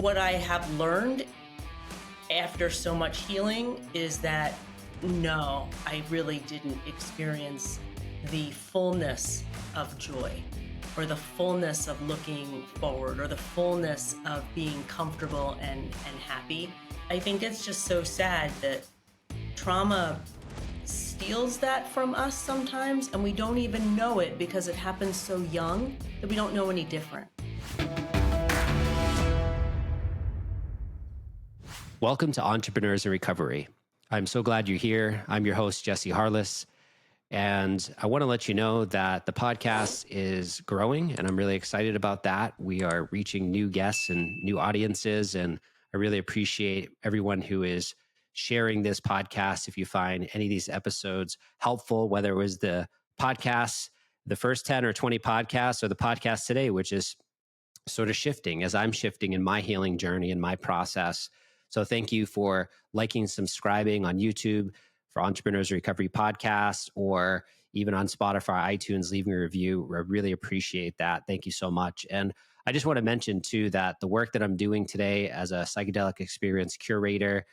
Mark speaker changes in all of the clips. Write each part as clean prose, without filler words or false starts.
Speaker 1: What I have learned after so much healing is that no, I really didn't experience the fullness of joy or the fullness of looking forward or the fullness of being comfortable and happy. I think it's just so sad that trauma steals that from us sometimes, and we don't even know it because it happens so young that we don't know any different.
Speaker 2: Welcome to Entrepreneurs in Recovery. I'm so glad you're here. I'm your host, Jesse Harless, and I want to let you know that the podcast is growing, and I'm really excited about that. We are reaching new guests and new audiences, and I really appreciate everyone who is sharing this podcast. If you find any of these episodes helpful, whether it was the podcasts, the first 10 or 20 podcasts, or the podcast today, which is sort of shifting as I'm shifting in my healing journey and my process. So thank you for liking, subscribing on YouTube for Entrepreneurs Recovery Podcast, or even on Spotify, iTunes, leaving a review. I really appreciate that. Thank you so much. And I just want to mention too that the work that I'm doing today as a psychedelic experience curator,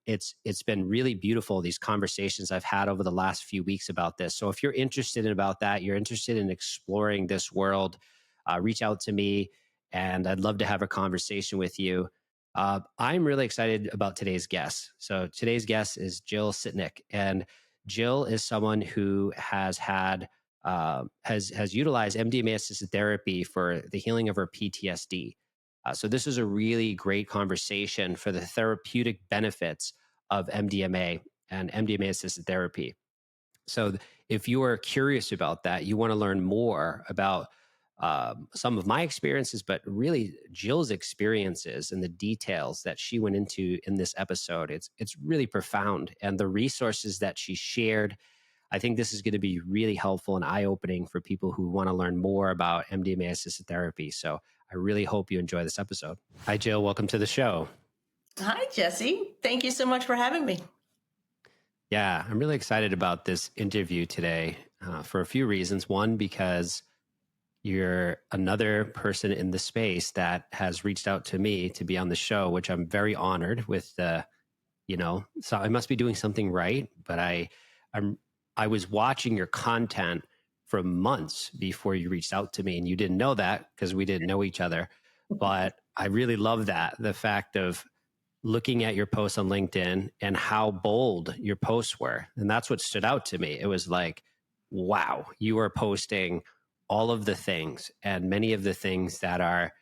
Speaker 2: it's been really beautiful, these conversations I've had over the last few weeks about this. So if you're interested in about that, you're interested in exploring this world, reach out to me and I'd love to have a conversation with you. I'm really excited about today's guest. So today's guest is Jill Sitnick, and Jill is someone who has utilized MDMA-assisted therapy for the healing of her PTSD. So this is a really great conversation for the therapeutic benefits of MDMA and MDMA-assisted therapy. So if you are curious about that, you want to learn more about some of my experiences, but really Jill's experiences and the details that she went into in this episode. It's really profound. And the resources that she shared, I think this is going to be really helpful and eye-opening for people who want to learn more about MDMA-assisted therapy. So I really hope you enjoy this episode. Hi, Jill. Welcome to the show.
Speaker 1: Hi, Jesse. Thank you so much for having me.
Speaker 2: Yeah, I'm really excited about this interview today for a few reasons. One, because you're another person in the space that has reached out to me to be on the show, which I'm very honored with. So I must be doing something right. But I was watching your content for months before you reached out to me, and you didn't know that because we didn't know each other. But I really love the fact of looking at your posts on LinkedIn and how bold your posts were, and that's what stood out to me. It was like, wow, you are posting all of the things, and many of the things that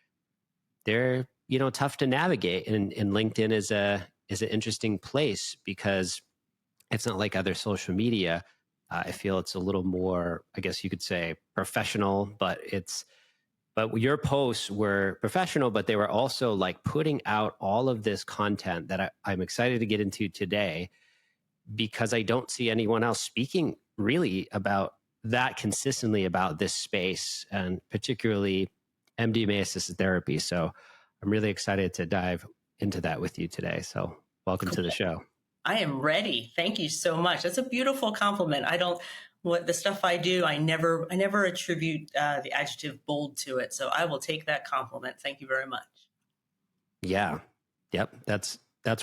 Speaker 2: they're tough to navigate. And LinkedIn is an interesting place because it's not like other social media. I feel it's a little more, I guess you could say, professional, but your posts were professional, but they were also like putting out all of this content that I'm excited to get into today, because I don't see anyone else speaking really about that consistently about this space, and particularly MDMA-assisted therapy. So I'm really excited to dive into that with you today. So welcome to the show.
Speaker 1: I am ready. Thank you so much. That's a beautiful compliment. The stuff I do, I never attribute the adjective bold to it. So I will take that compliment. Thank you very much.
Speaker 2: Yeah. Yep. That's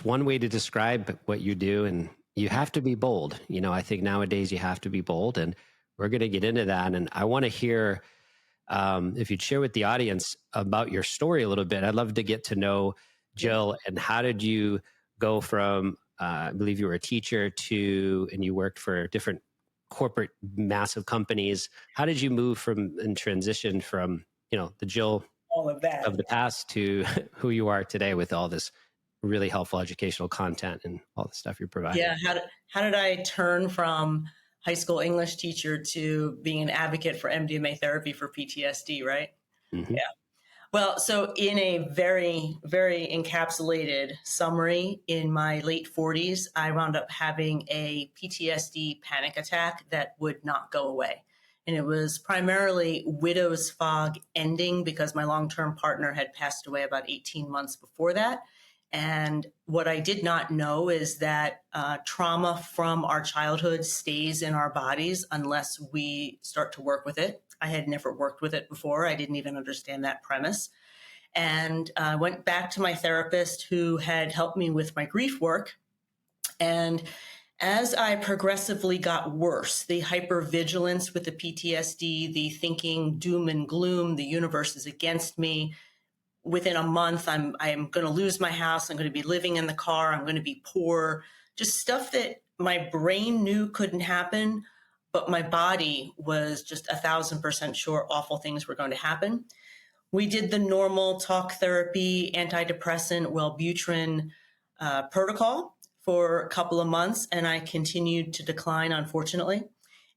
Speaker 2: one way to describe what you do. And you have to be bold. I think nowadays you have to be bold, and we're going to get into that. And I want to hear if you'd share with the audience about your story a little bit. I'd love to get to know Jill. And how did you go from, I believe you were a teacher and you worked for different corporate massive companies. How did you move and transition from, the Jill
Speaker 1: all of that
Speaker 2: of the past to who you are today with all this really helpful educational content and all the stuff you're providing?
Speaker 1: Yeah. How did I turn from high school English teacher to being an advocate for MDMA therapy for PTSD, right?
Speaker 2: Mm-hmm.
Speaker 1: Yeah. Well, so in a very, very encapsulated summary, in my late 40s, I wound up having a PTSD panic attack that would not go away. And it was primarily widow's fog ending because my long-term partner had passed away about 18 months before that. And what I did not know is that trauma from our childhood stays in our bodies unless we start to work with it. I had never worked with it before. I didn't even understand that premise. And I went back to my therapist who had helped me with my grief work. And as I progressively got worse, the hypervigilance with the PTSD, the thinking doom and gloom, the universe is against me. Within a month, I'm going to lose my house. I'm going to be living in the car. I'm going to be poor. Just stuff that my brain knew couldn't happen, but my body was just 1,000% sure awful things were going to happen. We did the normal talk therapy, antidepressant, Wellbutrin protocol for a couple of months, and I continued to decline, unfortunately.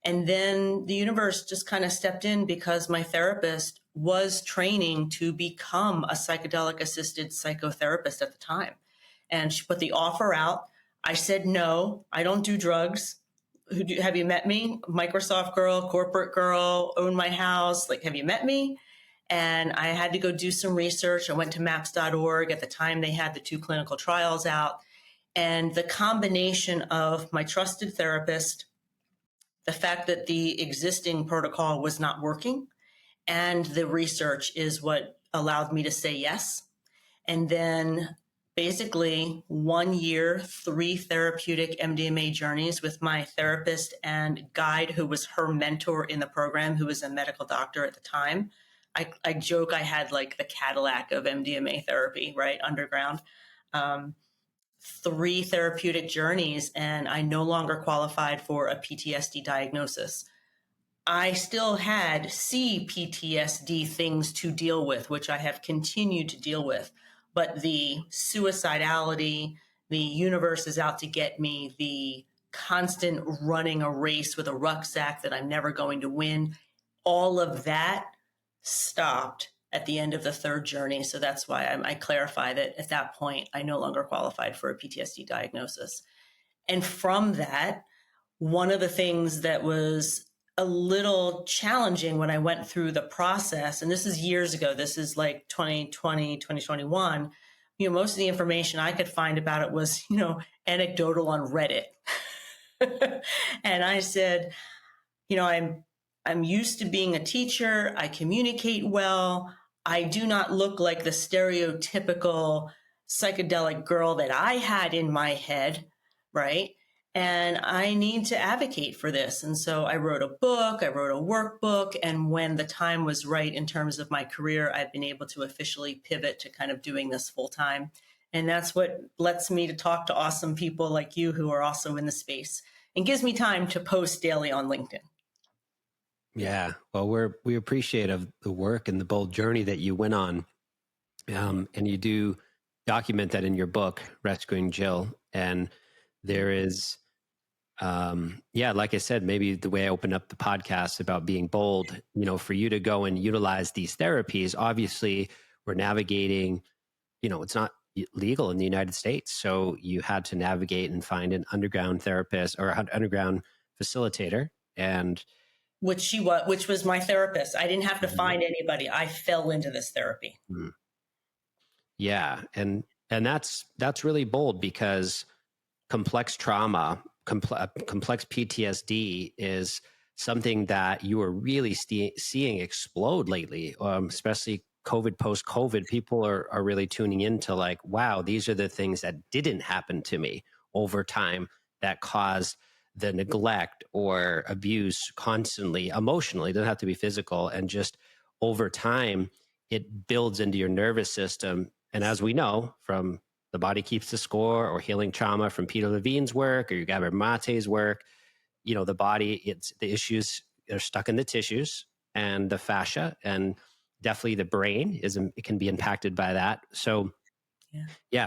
Speaker 1: And then the universe just kind of stepped in because my therapist was training to become a psychedelic assisted psychotherapist at the time. And she put the offer out. I said, no, I don't do drugs. Have you met me? Microsoft girl, corporate girl, own my house. Like, have you met me? And I had to go do some research. I went to maps.org. At the time, they had the 2 clinical trials out. And the combination of my trusted therapist, the fact that the existing protocol was not working, and the research is what allowed me to say yes. And then basically 1 year, 3 therapeutic MDMA journeys with my therapist and guide, who was her mentor in the program, who was a medical doctor at the time. I joke I had like the Cadillac of MDMA therapy, right? Underground. 3 therapeutic journeys, and I no longer qualified for a PTSD diagnosis. I still had CPTSD things to deal with, which I have continued to deal with. But the suicidality, the universe is out to get me, the constant running a race with a rucksack that I'm never going to win, all of that stopped at the end of the 3rd journey. So that's why I clarify that at that point, I no longer qualified for a PTSD diagnosis. And from that, one of the things that was a little challenging when I went through the process, and this is years ago, this is like 2020, 2021, most of the information I could find about it was, anecdotal on Reddit. And I said, I'm used to being a teacher. I communicate well. I do not look like the stereotypical psychedelic girl that I had in my head, right? And I need to advocate for this. And so I wrote a book, I wrote a workbook. And when the time was right in terms of my career, I've been able to officially pivot to kind of doing this full time. And that's what lets me to talk to awesome people like you who are also in the space and gives me time to post daily on LinkedIn.
Speaker 2: Yeah. Well, we appreciate of the work and the bold journey that you went on. And you do document that in your book, Rescuing Jill. And there is, like I said, maybe the way I opened up the podcast about being bold, for you to go and utilize these therapies, obviously we're navigating, it's not legal in the United States. So you had to navigate and find an underground therapist or an underground facilitator. And
Speaker 1: which was my therapist. I didn't have to find anybody. I fell into this therapy.
Speaker 2: Yeah. And that's really bold because complex trauma, complex PTSD is something that you are really seeing explode lately, especially COVID, post-COVID. People are really tuning into like, wow, these are the things that didn't happen to me over time that caused the neglect or abuse constantly, emotionally. It doesn't have to be physical. And just over time, it builds into your nervous system. And as we know from The Body Keeps the Score or Healing Trauma from Peter Levine's work or Gabor Mate's work, the body, the issues are stuck in the tissues and the fascia, and definitely the brain it can be impacted by that. So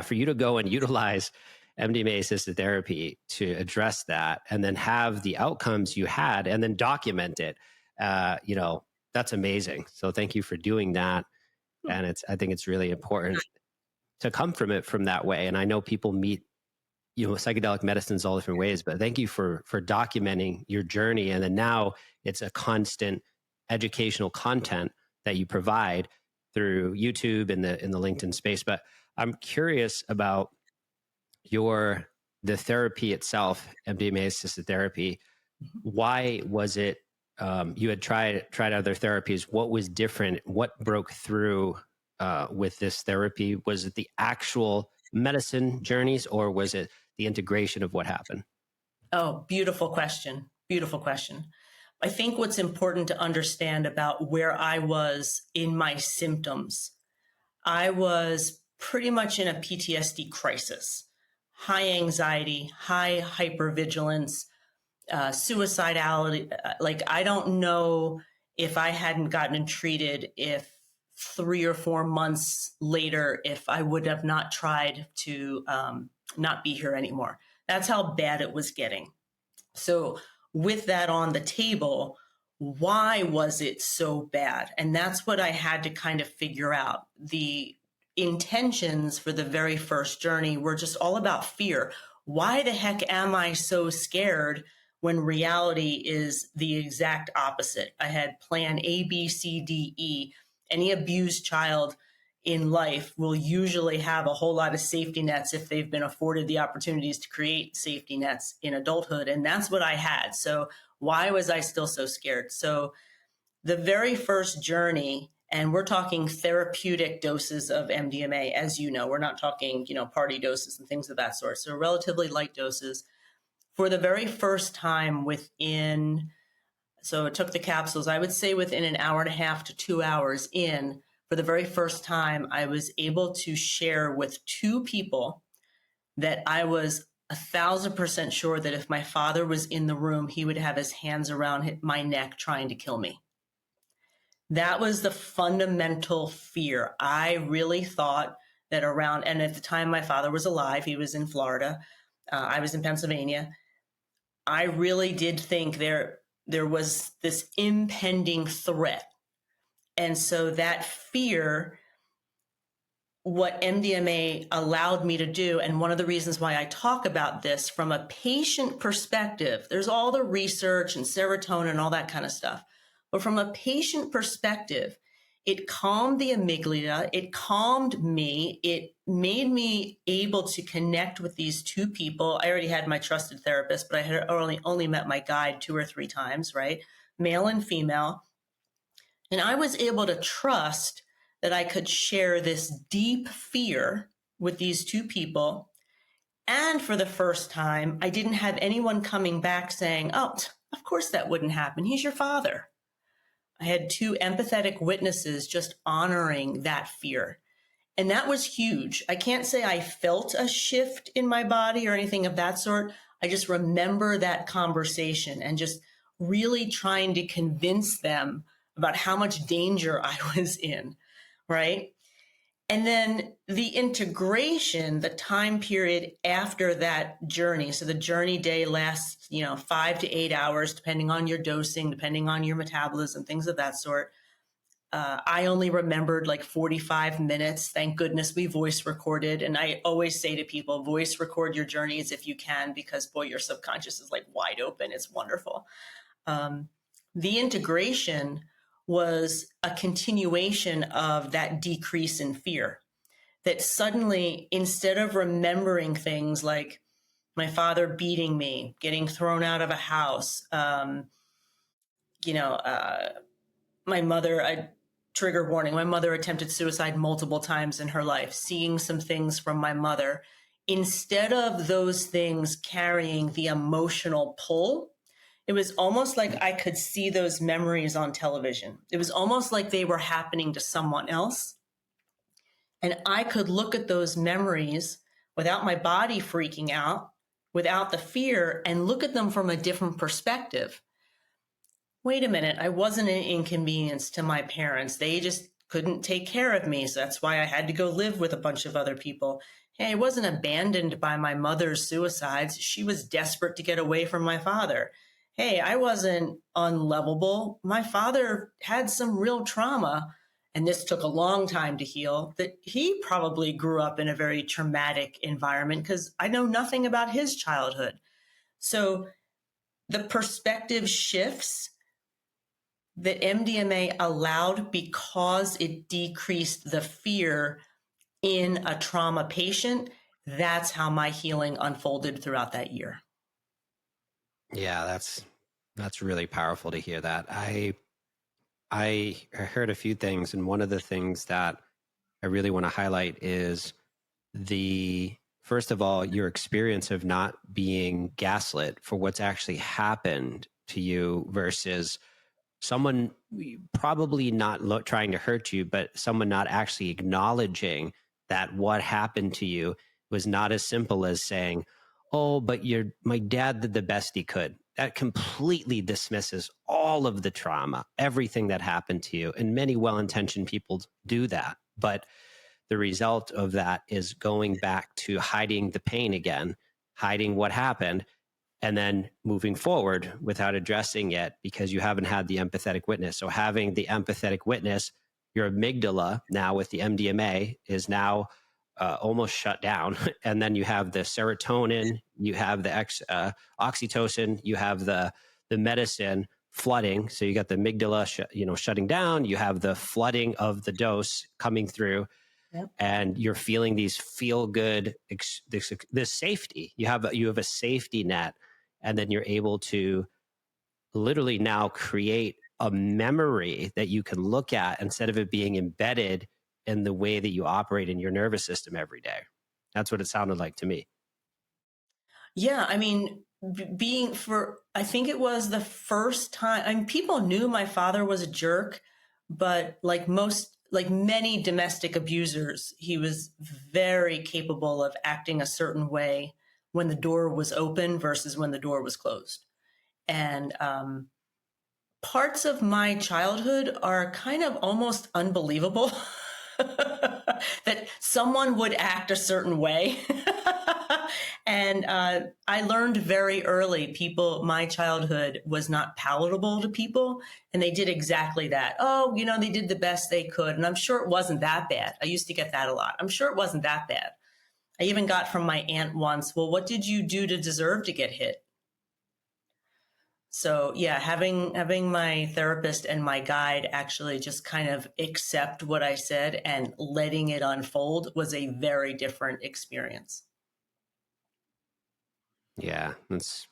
Speaker 2: for you to go and utilize MDMA-assisted therapy to address that and then have the outcomes you had and then document it, that's amazing. So thank you for doing that. And I think it's really important to come from it from that way. And I know people meet, psychedelic medicines all different ways, but thank you for documenting your journey. And then now it's a constant educational content that you provide through YouTube in the LinkedIn space. But I'm curious about the therapy itself, MDMA-assisted therapy. Why was it, you had tried other therapies? What was different? What broke through with this therapy? Was it the actual medicine journeys, or was it the integration of what happened?
Speaker 1: Oh, beautiful question. Beautiful question. I think what's important to understand about where I was in my symptoms, I was pretty much in a PTSD crisis, high anxiety, high hypervigilance, suicidality. Like, I don't know if I hadn't gotten treated, if 3 or 4 months later, if I would have not tried to not be here anymore. That's how bad it was getting. So, with that on the table, why was it so bad? And that's what I had to kind of figure out. The intentions for the very first journey were just all about fear. Why the heck am I so scared when reality is the exact opposite? I had plan A, B, C, D, E. Any abused child in life will usually have a whole lot of safety nets if they've been afforded the opportunities to create safety nets in adulthood. And that's what I had. So why was I still so scared? So the very first journey, and we're talking therapeutic doses of MDMA, as you know, we're not talking, party doses and things of that sort. So relatively light doses. For the very first time so it took the capsules, I would say within an hour and a half to 2 hours in, for the very first time, I was able to share with two people that I was 1,000% sure that if my father was in the room, he would have his hands around my neck trying to kill me. That was the fundamental fear. I really thought that and at the time my father was alive, he was in Florida, I was in Pennsylvania. I really did think there was this impending threat. And so that fear, what MDMA allowed me to do, and one of the reasons why I talk about this from a patient perspective, there's all the research and serotonin and all that kind of stuff. But from a patient perspective, it calmed the amygdala, it calmed me, it made me able to connect with these two people. I already had my trusted therapist, but I had only met my guide 2 or 3 times, right? Male and female. And I was able to trust that I could share this deep fear with these two people. And for the first time, I didn't have anyone coming back saying, oh, of course that wouldn't happen. He's your father. I had 2 empathetic witnesses just honoring that fear. And that was huge. I can't say I felt a shift in my body or anything of that sort. I just remember that conversation and just really trying to convince them about how much danger I was in, right? And then the integration, the time period after that journey. So the journey day lasts, 5 to 8 hours, depending on your dosing, depending on your metabolism, things of that sort. I only remembered like 45 minutes. Thank goodness we voice recorded. And I always say to people, voice record your journeys if you can, because boy, your subconscious is like wide open. It's wonderful. The integration was a continuation of that decrease in fear. That suddenly, instead of remembering things like my father beating me, getting thrown out of a house, my mother, trigger warning, my mother attempted suicide multiple times in her life, seeing some things from my mother, instead of those things carrying the emotional pull, it was almost like I could see those memories on television. It was almost like they were happening to someone else. And I could look at those memories without my body freaking out, without the fear, and look at them from a different perspective. Wait a minute, I wasn't an inconvenience to my parents. They just couldn't take care of me. So that's why I had to go live with a bunch of other people. Hey, I wasn't abandoned by my mother's suicides. She was desperate to get away from my father. Hey, I wasn't unlovable. My father had some real trauma, and this took a long time to heal, that he probably grew up in a very traumatic environment because I know nothing about his childhood. So the perspective shifts that MDMA allowed because it decreased the fear in a trauma patient. That's how my healing unfolded throughout that year.
Speaker 2: Yeah, that's really powerful to hear that. I heard a few things, and one of the things that I really want to highlight is first of all, your experience of not being gaslit for what's actually happened to you versus someone probably not trying to hurt you, but someone not actually acknowledging that what happened to you was not as simple as saying, oh, but my dad did the best he could. That completely dismisses all of the trauma, everything that happened to you. And many well-intentioned people do that. But the result of that is going back to hiding the pain again, hiding what happened, and then moving forward without addressing it because you haven't had the empathetic witness. So having the empathetic witness, your amygdala now with the MDMA is now almost shut down. And then you have the serotonin, you have the oxytocin, you have the medicine flooding. So you got the amygdala, shutting down. You have the flooding of the dose coming through.
Speaker 1: Yep.
Speaker 2: And you're feeling these feel good, this safety. You have a safety net, and then you're able to literally now create a memory that you can look at instead of it being embedded in the way that you operate in your nervous system every day. That's what it sounded like to me.
Speaker 1: Yeah, I mean, I think it was the first time, I mean, people knew my father was a jerk, but like many domestic abusers, he was very capable of acting a certain way when the door was open versus when the door was closed. And parts of my childhood are kind of almost unbelievable that someone would act a certain way. And I learned very early my childhood was not palatable to people. And they did exactly that. Oh, they did the best they could. And I'm sure it wasn't that bad. I used to get that a lot. I'm sure it wasn't that bad. I even got from my aunt once, well, what did you do to deserve to get hit? So yeah, having my therapist and my guide actually just kind of accept what I said and letting it unfold was a very different experience.
Speaker 2: Yeah, that's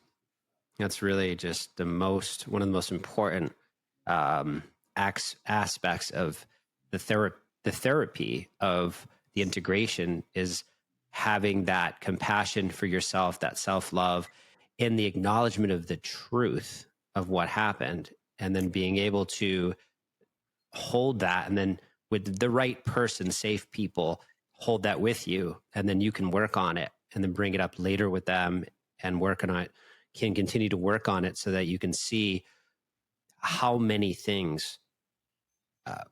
Speaker 2: really just one of the most important aspects of the therapy of the integration is having that compassion for yourself, that self-love, in the acknowledgement of the truth of what happened, and then being able to hold that, and then with the right person, safe people, hold that with you, and then you can work on it and then bring it up later with them and work on it, can continue to work on it so that you can see how many things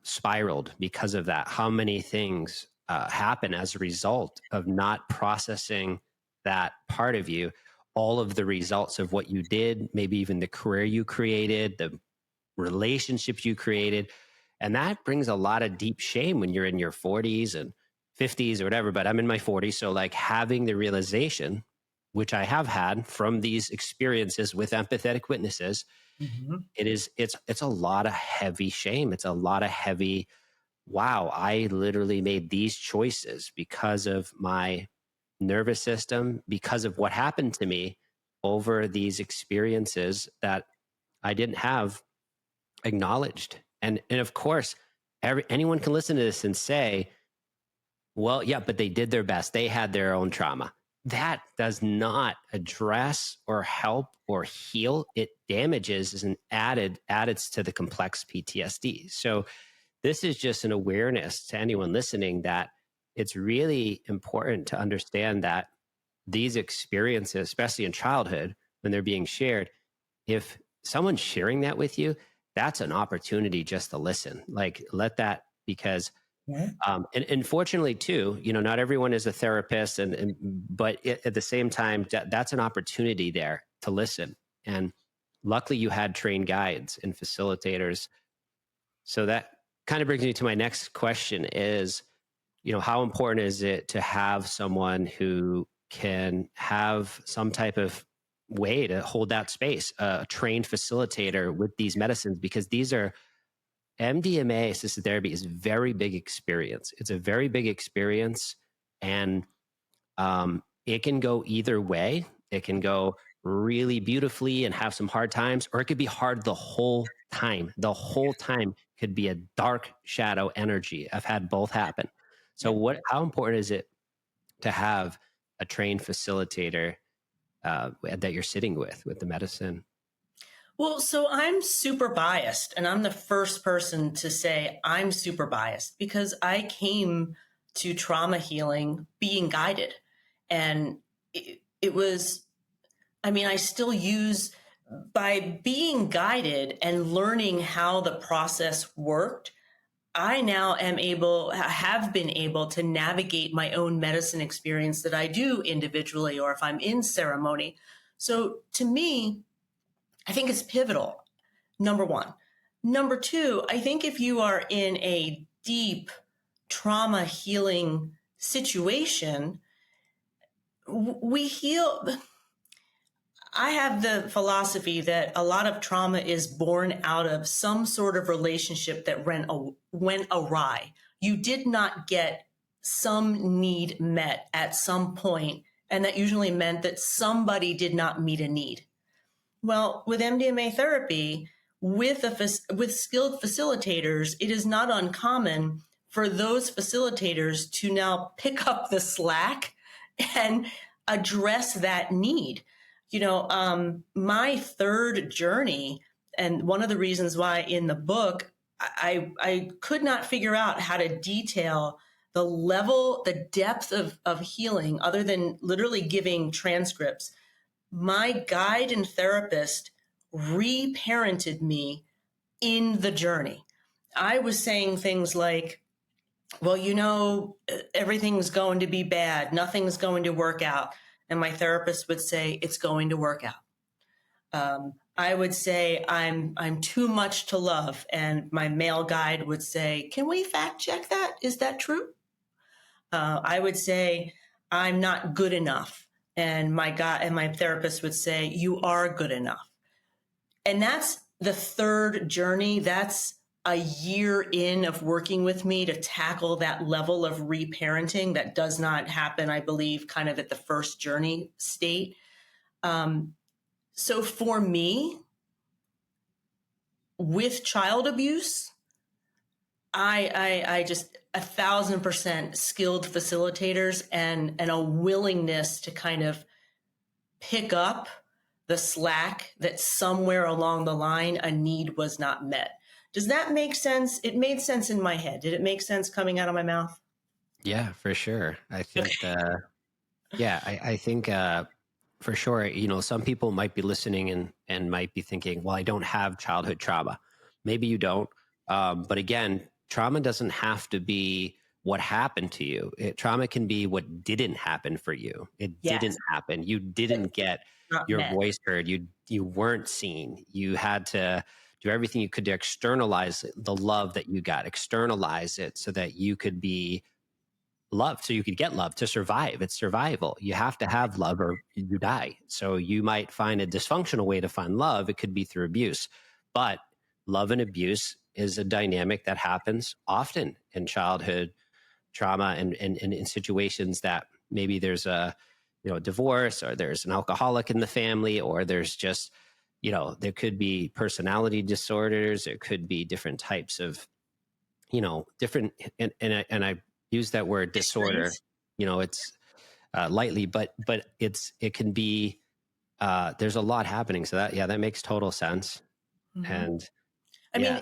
Speaker 2: spiraled because of that, how many things happen as a result of not processing that part of you, all of the results of what you did, maybe even the career you created, the relationships you created. And that brings a lot of deep shame when you're in your 40s and 50s or whatever. But I'm in my 40s. So like having the realization, which I have had from these experiences with empathetic witnesses,
Speaker 1: Mm-hmm.
Speaker 2: it's a lot of heavy shame. It's a lot of heavy, wow, I literally made these choices because of my nervous system, because of what happened to me over these experiences that I didn't have acknowledged. And of course, anyone can listen to this and say, well, yeah, but they did their best. They had their own trauma. That does not address or help or heal. It damages and adds to the complex PTSD. So this is just an awareness to anyone listening that it's really important to understand that these experiences, especially in childhood, when they're being shared, if someone's sharing that with you, that's an opportunity just to listen. Like, let that, because
Speaker 1: Yeah.
Speaker 2: and fortunately too, not everyone is a therapist, but at the same time, that's an opportunity there to listen. And luckily, you had trained guides and facilitators. So that kind of brings me to my next question: is how important is it to have someone who can have some type of way to hold that space, a trained facilitator with these medicines, because these are MDMA assisted therapy is a very big experience. It's a very big experience, and it can go either way. It can go really beautifully and have some hard times, or it could be hard the whole time. The whole time could be a dark shadow energy. I've had both happen. So how important is it to have a trained facilitator that you're sitting with the medicine?
Speaker 1: Well, so I'm super biased, and I'm the first person to say I'm super biased because I came to trauma healing being guided. And it was, I mean, I still use, by being guided and learning how the process worked, I now have been able to navigate my own medicine experience that I do individually or if I'm in ceremony. So to me, I think it's pivotal. Number one. Number two, I think if you are in a deep trauma healing situation, we heal. I have the philosophy that a lot of trauma is born out of some sort of relationship that went awry. You did not get some need met at some point, and that usually meant that somebody did not meet a need. Well, with MDMA therapy, with skilled facilitators, it is not uncommon for those facilitators to now pick up the slack and address that need. My third journey, and one of the reasons why in the book I could not figure out how to detail the depth of healing, other than literally giving transcripts. My guide and therapist reparented me in the journey. I was saying things like, well, everything's going to be bad. Nothing's going to work out. And my therapist would say, it's going to work out. I would say, I'm too much to love. And my male guide would say, can we fact check that? Is that true? I would say, I'm not good enough. And my therapist would say, you are good enough. And that's the third journey. That's a year in of working with me to tackle that level of reparenting that does not happen, I believe, kind of at the first journey state. So for me, with child abuse, I just 1,000% skilled facilitators and a willingness to kind of pick up the slack that somewhere along the line a need was not met. Does that make sense? It made sense in my head. Did it make sense coming out of my mouth?
Speaker 2: Yeah, for sure. I think,
Speaker 1: Okay.
Speaker 2: I think for sure, some people might be listening and might be thinking, well, I don't have childhood trauma. Maybe you don't. But again, trauma doesn't have to be what happened to you. Trauma can be what didn't happen for you. It didn't
Speaker 1: Yes.
Speaker 2: happen. You didn't get
Speaker 1: Not
Speaker 2: your
Speaker 1: met.
Speaker 2: voice heard. You weren't seen. You had to do everything you could to externalize the love that you got, externalize it so that you could be loved, so you could get love to survive. It's survival. You have to have love or you die. So you might find a dysfunctional way to find love. It could be through abuse, but love and abuse is a dynamic that happens often in childhood trauma and in situations that maybe there's a divorce, or there's an alcoholic in the family, or there's just there could be personality disorders. There could be different types of different, and I use that word disorder.
Speaker 1: Histories.
Speaker 2: It's lightly, but it can be. There's a lot happening, so that makes total sense.
Speaker 1: Mhm.
Speaker 2: And
Speaker 1: I mean,
Speaker 2: yeah,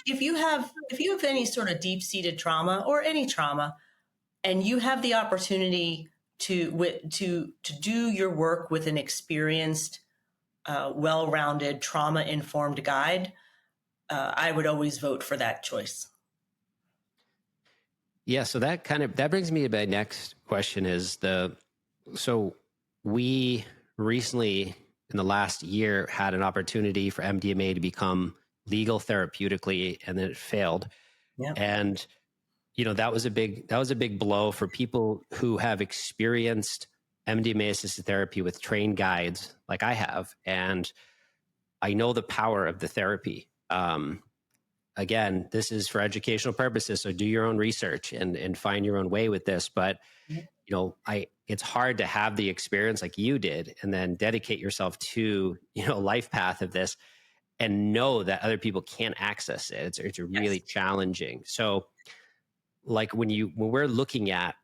Speaker 1: if you have any sort of deep-seated trauma or any trauma, and you have the opportunity to do your work with an experienced, well-rounded, trauma-informed guide, I would always vote for that choice.
Speaker 2: yeah. So that brings me to my next question: so we recently in the last year had an opportunity for MDMA to become legal therapeutically, and then it failed.
Speaker 1: Yeah.
Speaker 2: And that was a big blow for people who have experienced MDMA-assisted therapy with trained guides like I have, and I know the power of the therapy. Again, this is for educational purposes, so do your own research and find your own way with this. But it's hard to have the experience like you did and then dedicate yourself to life path of this and know that other people can't access it. It's really
Speaker 1: Yes.
Speaker 2: challenging. So like when we're looking at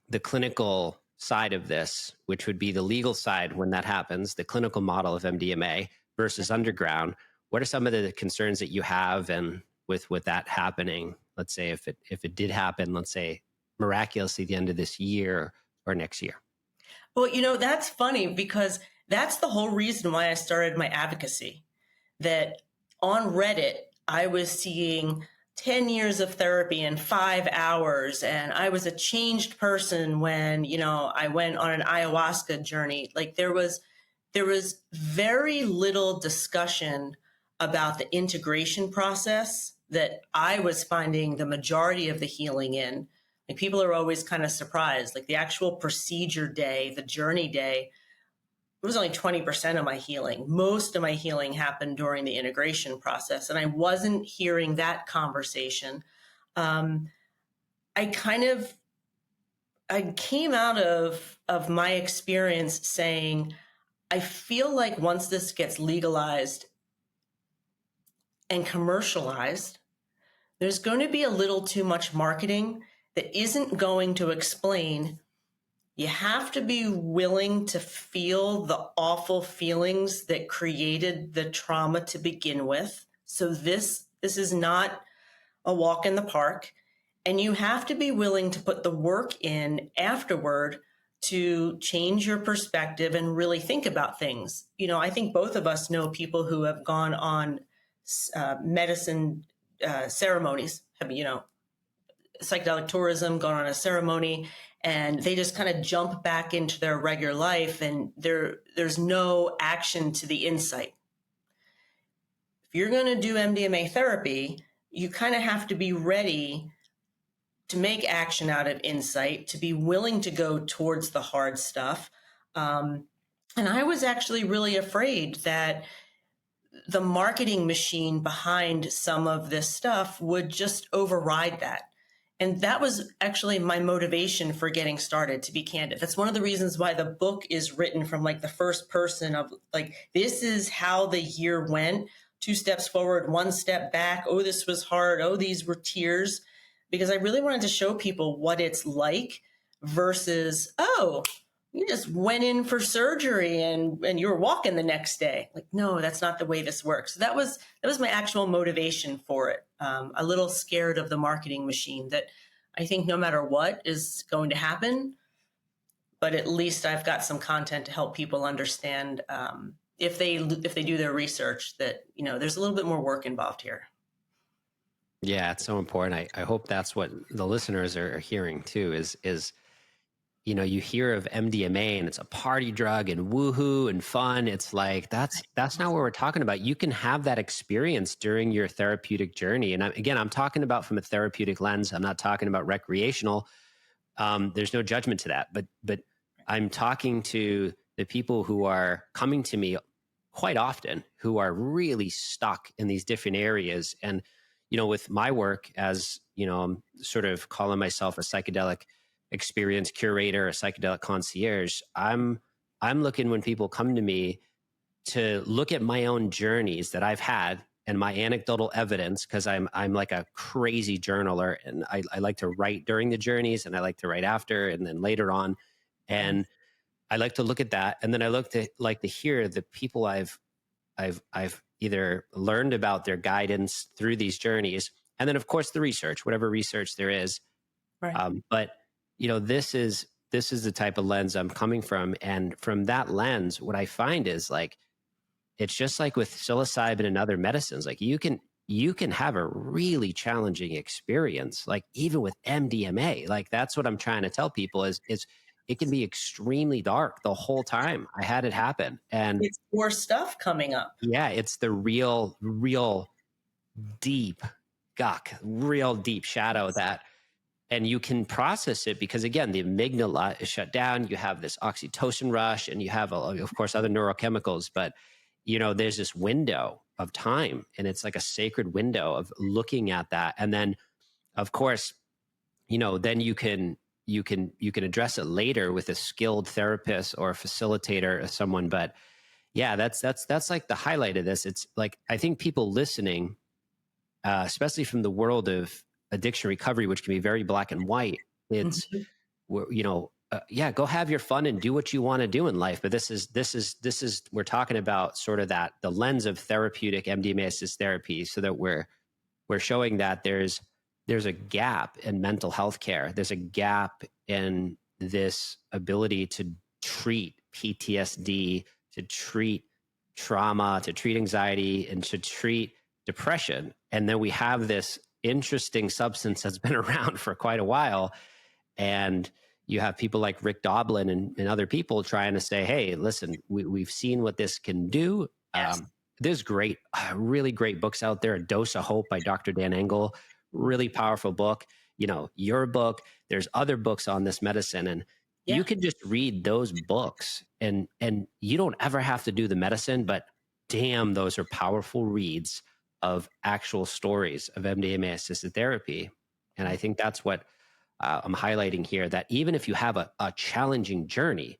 Speaker 2: the clinical side of this, which would be the legal side when that happens, the clinical model of MDMA versus underground, what are some of the concerns that you have, and with that happening, let's say if it did happen, let's say miraculously the end of this year or next year?
Speaker 1: Well, that's funny because that's the whole reason why I started my advocacy. That on Reddit, I was seeing 10 years of therapy in 5 hours, and I was a changed person when, I went on an ayahuasca journey. Like there was very little discussion about the integration process that I was finding the majority of the healing in. Like people are always kind of surprised. Like the actual procedure day, the journey day, it was only 20% of my healing. Most of my healing happened during the integration process, and I wasn't hearing that conversation. I came out of my experience saying, I feel like once this gets legalized and commercialized, there's going to be a little too much marketing that isn't going to explain. You have to be willing to feel the awful feelings that created the trauma to begin with. So this is not a walk in the park. And you have to be willing to put the work in afterward to change your perspective and really think about things. I think both of us know people who have gone on medicine ceremonies, psychedelic tourism, gone on a ceremony, and they just kind of jump back into their regular life, and there's no action to the insight. If you're going to do MDMA therapy, you kind of have to be ready to make action out of insight, to be willing to go towards the hard stuff. And I was actually really afraid that the marketing machine behind some of this stuff would just override that. And that was actually my motivation for getting started, to be candid. That's one of the reasons why the book is written from like the first person of like, this is how the year went, 2 steps forward, 1 step back. Oh, this was hard. Oh, these were tears. Because I really wanted to show people what it's like versus, oh, you just went in for surgery and you were walking the next day. Like, no, that's not the way this works. So that was my actual motivation for it. A little scared of the marketing machine that I think no matter what is going to happen, but at least I've got some content to help people understand if they do their research that, there's a little bit more work involved here.
Speaker 2: Yeah, it's so important. I hope that's what the listeners are hearing too, is you hear of MDMA and it's a party drug and woohoo and fun. It's like, that's not what we're talking about. You can have that experience during your therapeutic journey. And I'm talking about from a therapeutic lens. I'm not talking about recreational. There's no judgment to that, but I'm talking to the people who are coming to me quite often, who are really stuck in these different areas. And, with my work as, I'm sort of calling myself a psychedelic experience curator, a psychedelic concierge. I'm looking, when people come to me, to look at my own journeys that I've had and my anecdotal evidence, because I'm like a crazy journaler, and I like to write during the journeys, and I like to write after and then later on. And I like to look at that. And then I like to hear the people I've either learned about their guidance through these journeys. And then of course the research, whatever research there is.
Speaker 1: Right.
Speaker 2: But this is the type of lens I'm coming from. And from that lens, what I find is like, it's just like with psilocybin and other medicines, like you can have a really challenging experience, like even with MDMA. Like that's what I'm trying to tell people is it can be extremely dark the whole time. I had it happen, and
Speaker 1: it's more stuff coming up.
Speaker 2: Yeah, it's the real deep guck, real deep shadow that, and you can process it because again, the amygdala is shut down. You have this oxytocin rush, and you have, of course, other neurochemicals, but there's this window of time, and it's like a sacred window of looking at that. And then, of course, then you can address it later with a skilled therapist or a facilitator or someone. But yeah, that's like the highlight of this. It's like, I think people listening, especially from the world of addiction recovery, which can be very black and white. It's,
Speaker 1: Mhm.
Speaker 2: yeah, go have your fun and do what you want to do in life. But this is we're talking about sort of that the lens of therapeutic MDMA-assisted therapy, so that we're showing that there's a gap in mental health care. There's a gap in this ability to treat PTSD, to treat trauma, to treat anxiety, and to treat depression. And then we have this interesting substance that's been around for quite a while. And you have people like Rick Doblin and other people trying to say, hey, listen, we've seen what this can do.
Speaker 1: Yes.
Speaker 2: There's really great books out there. A Dose of Hope by Dr. Dan Engel, really powerful book. Your book, there's other books on this medicine, and
Speaker 1: Yeah.
Speaker 2: you can just read those books and you don't ever have to do the medicine, but damn, those are powerful reads of actual stories of MDMA assisted therapy. And I think that's what I'm highlighting here, that even if you have a challenging journey,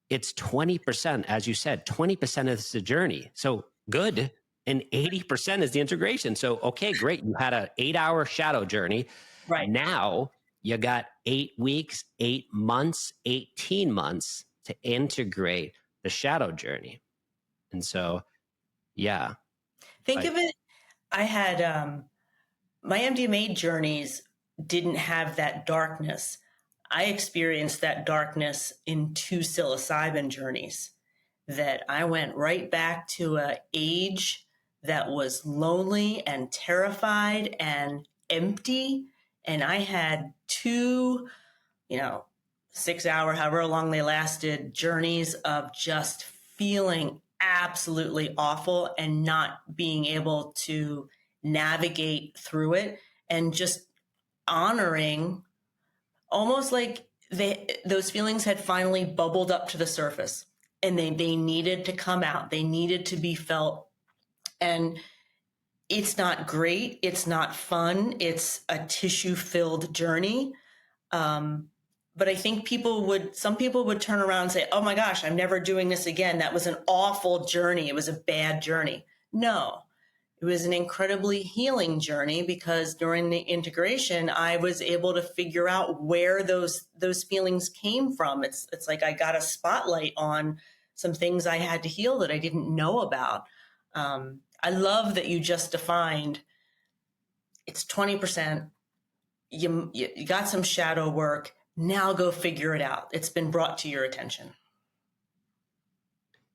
Speaker 2: it's 20%, as you said, 20% is the journey. So good. And 80% is the integration. So, okay, great. You had an 8-hour shadow journey.
Speaker 1: Right.
Speaker 2: Now you got 8 weeks, 8 months, 18 months to integrate the shadow journey. And so, yeah.
Speaker 1: Think of it. I had my MDMA journeys didn't have that darkness. I experienced that darkness in 2 psilocybin journeys, that I went right back to an age that was lonely and terrified and empty. And I had 2, 6-hour, however long they lasted, journeys of just feeling absolutely awful and not being able to navigate through it, and just honoring, almost like those feelings had finally bubbled up to the surface, and they needed to come out. They needed to be felt. And it's not great. It's not fun. It's a tissue filled journey. But I think some people would turn around and say, oh my gosh, I'm never doing this again. That was an awful journey. It was a bad journey. No, it was an incredibly healing journey, because during the integration, I was able to figure out where those feelings came from. It's like I got a spotlight on some things I had to heal that I didn't know about. I love that you just defined it's 20%. You got some shadow work. Now go figure it out. It's been brought to your attention.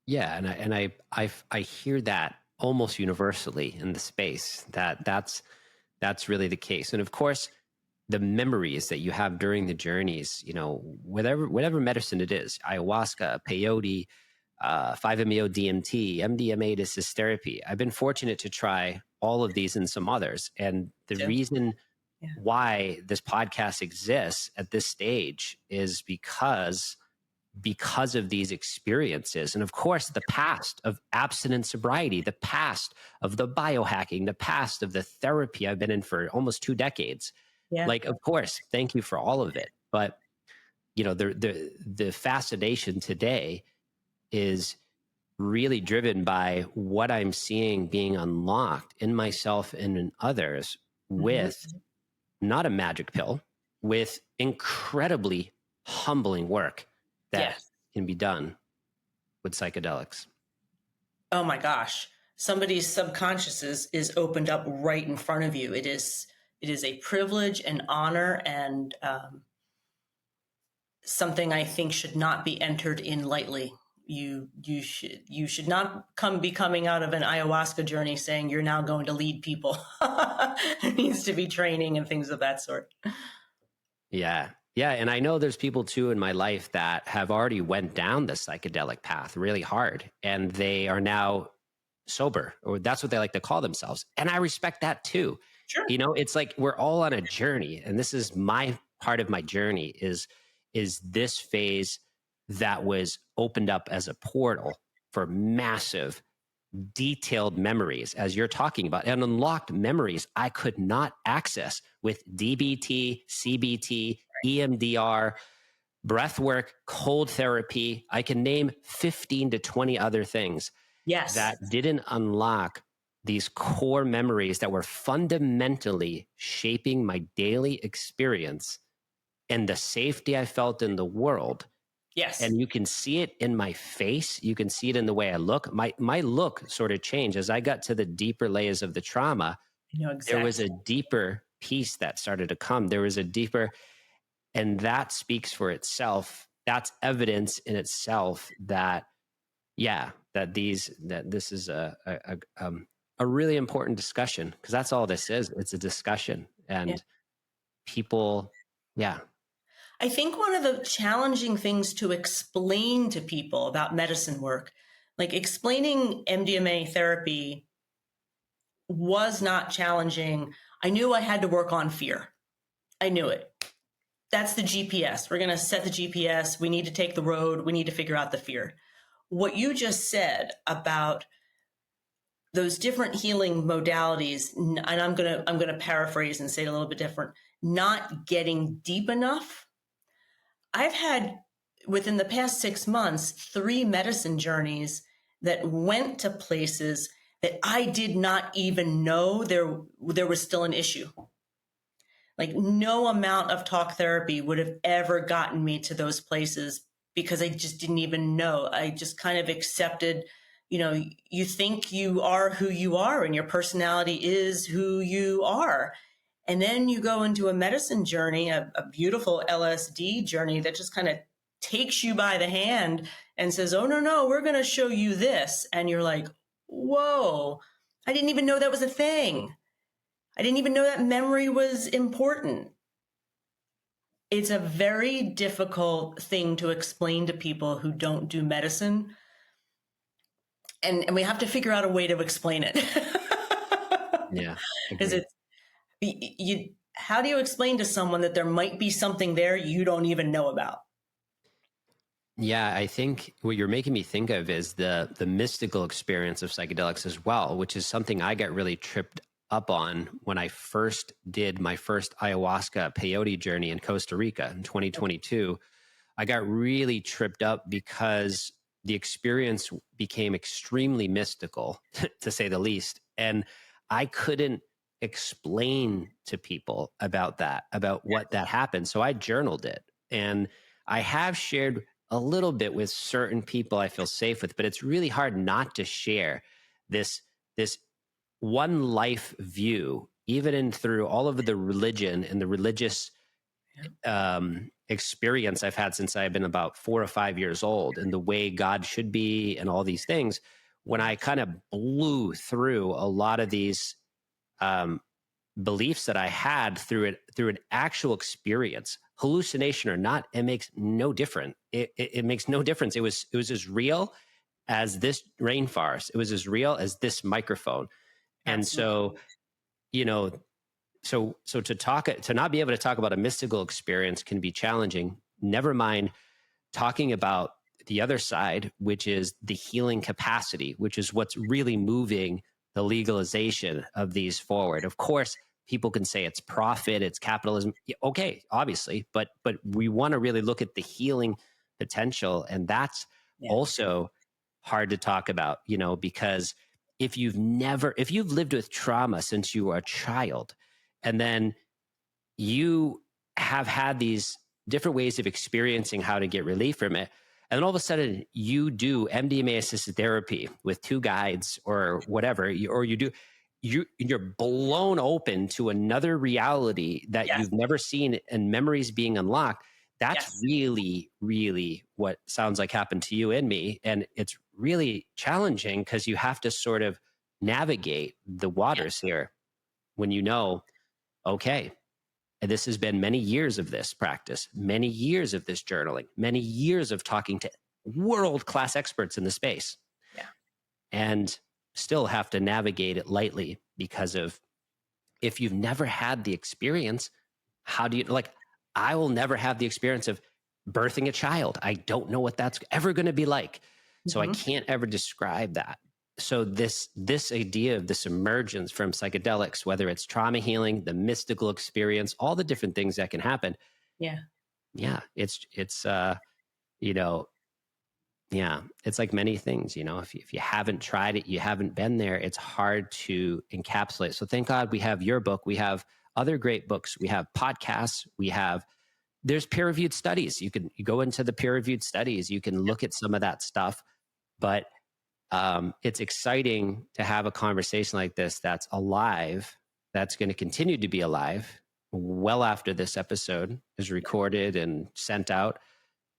Speaker 2: Yeah, and I hear that almost universally in the space, that's really the case. And of course, the memories that you have during the journeys, whatever medicine it is, ayahuasca, peyote, 5-MeO DMT, MDMA-assisted therapy. I've been fortunate to try all of these and some others. And the reason why this podcast exists at this stage is because of these experiences. And of course, the past of abstinence sobriety, the past of the biohacking, the past of the therapy I've been in for almost 2 decades.
Speaker 1: Yeah.
Speaker 2: Like, of course, thank you for all of it. But, the fascination today is really driven by what I'm seeing being unlocked in myself and in others with not a magic pill, with incredibly humbling work that can be done with psychedelics.
Speaker 1: Oh my gosh. Somebody's subconscious is opened up right in front of you. It is a privilege and honor, and something I think should not be entered in lightly. You should not be coming out of an ayahuasca journey saying you're now going to lead people. There needs to be training and things of that sort.
Speaker 2: Yeah. Yeah. And I know there's people too in my life that have already went down the psychedelic path really hard, and they are now sober, or that's what they like to call themselves. And I respect that too.
Speaker 1: Sure.
Speaker 2: It's like we're all on a journey, and this is my part of my journey is this phase that was opened up as a portal for massive detailed memories, as you're talking about, and unlocked memories I could not access with DBT, CBT, EMDR, breath work, cold therapy. I can name 15 to 20 other things that didn't unlock these core memories that were fundamentally shaping my daily experience and the safety I felt in the world.
Speaker 1: Yes.
Speaker 2: And you can see it in my face. You can see it in the way I look. My look sort of changed as I got to the deeper layers of the trauma.
Speaker 1: I know
Speaker 2: There was
Speaker 1: exactly.
Speaker 2: a deeper piece that started to come. There was a deeper, and that speaks for itself. That's evidence in itself that, yeah, that this is a really important discussion, because that's all this is. It's a discussion,
Speaker 1: Yeah.
Speaker 2: and people, yeah.
Speaker 1: I think one of the challenging things to explain to people about medicine work, like explaining MDMA therapy, was not challenging. I knew I had to work on fear. I knew it. That's the GPS. We're going to set the GPS. We need to take the road. We need to figure out the fear. What you just said about those different healing modalities, and I'm going to paraphrase and say it a little bit different, not getting deep enough. I've had, within the past 6 months, 3 medicine journeys that went to places that I did not even know there was still an issue. Like, no amount of talk therapy would have ever gotten me to those places, because I just didn't even know. I just kind of accepted, you think you are who you are and your personality is who you are. And then you go into a medicine journey, a beautiful LSD journey that just kind of takes you by the hand and says, oh, no, we're going to show you this. And you're like, whoa, I didn't even know that was a thing. I didn't even know that memory was important. It's a very difficult thing to explain to people who don't do medicine. And we have to figure out a way to explain it.
Speaker 2: Yeah,
Speaker 1: Because
Speaker 2: agreed.
Speaker 1: how do you explain to someone that there might be something there you don't even know about?
Speaker 2: Yeah, I think what you're making me think of is the mystical experience of psychedelics as well, which is something I got really tripped up on when I first did my first ayahuasca peyote journey in Costa Rica in 2022. I got really tripped up because the experience became extremely mystical, to say the least. And I couldn't explain to people about what that happened. So I journaled it. And I have shared a little bit with certain people I feel safe with, but it's really hard not to share this one life view, even in through all of the religion and the religious experience I've had since I've been about 4 or 5 years old, and the way God should be and all these things. When I kind of blew through a lot of these beliefs that I had through an actual experience, hallucination or not, it makes no difference. It makes no difference. It was as real as this rainforest. It was as real as this microphone. And so, you know, so to not be able to talk about a mystical experience can be challenging. Never mind talking about the other side, which is the healing capacity, which is what's really moving the legalization of these forward. Of course, people can say it's profit, it's capitalism. Okay, obviously, but we want to really look at the healing potential, and that's also hard to talk about, because if you've lived with trauma since you were a child, and then you have had these different ways of experiencing how to get relief from it, and then all of a sudden you do MDMA-assisted therapy with 2 guides or whatever, or you're blown open to another reality that you've never seen, and memories being unlocked. That's really, really what sounds like happened to you and me. And it's really challenging because you have to sort of navigate the waters here when okay, this has been many years of this practice, many years of this journaling, many years of talking to world-class experts in the space.
Speaker 1: Yeah.
Speaker 2: And still have to navigate it lightly, because of, if you've never had the experience, how do you, I will never have the experience of birthing a child. I don't know what that's ever going to be like. So I can't ever describe that. So this idea of this emergence from psychedelics, whether it's trauma healing, the mystical experience, all the different things that can happen.
Speaker 1: Yeah.
Speaker 2: Yeah. It's Yeah, it's like many things, you know, if you haven't tried it, you haven't been there, it's hard to encapsulate. So thank God we have your book. We have other great books. We have podcasts. There's peer-reviewed studies. You go into the peer-reviewed studies. You can look at some of that stuff, but it's exciting to have a conversation like this that's alive, that's going to continue to be alive well after this episode is recorded and sent out,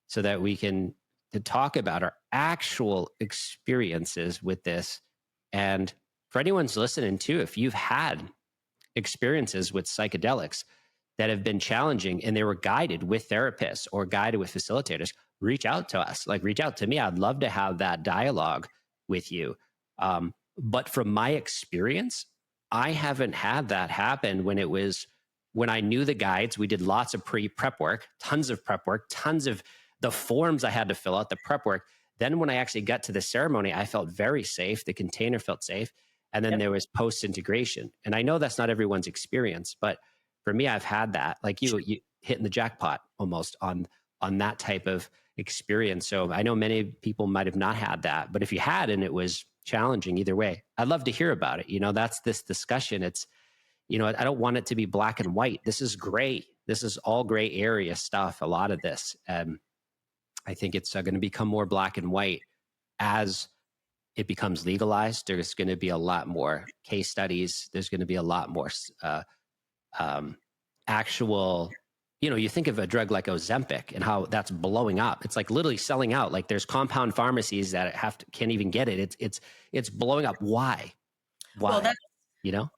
Speaker 2: so that we can to talk about our actual experiences with this. And for anyone's listening too, if you've had experiences with psychedelics that have been challenging and they were guided with therapists or guided with facilitators, reach out to us, like reach out to me. I'd love to have that dialogue with you. But from my experience, I haven't had that happen when I knew the guides. We did lots of prep work, tons of prep work, tons of the forms I had to fill out, the prep work. Then when I actually got to the ceremony, I felt very safe. The container felt safe. And then there was post-integration. And I know that's not everyone's experience, but for me, I've had that, like you hitting the jackpot almost on that type of experience. So I know many people might have not had that, but if you had, and it was challenging either way, I'd love to hear about it. You know, that's this discussion. It's, you know, I don't want it to be black and white. This is gray. This is all gray area stuff. A lot of this. I think it's going to become more black and white as it becomes legalized. There's going to be a lot more case studies. There's going to be a lot more actual, you know, you think of a drug like Ozempic and how that's blowing up. It's like literally selling out. Like there's compound pharmacies that can't even get it. It's blowing up. Why?
Speaker 1: Well,
Speaker 2: you know,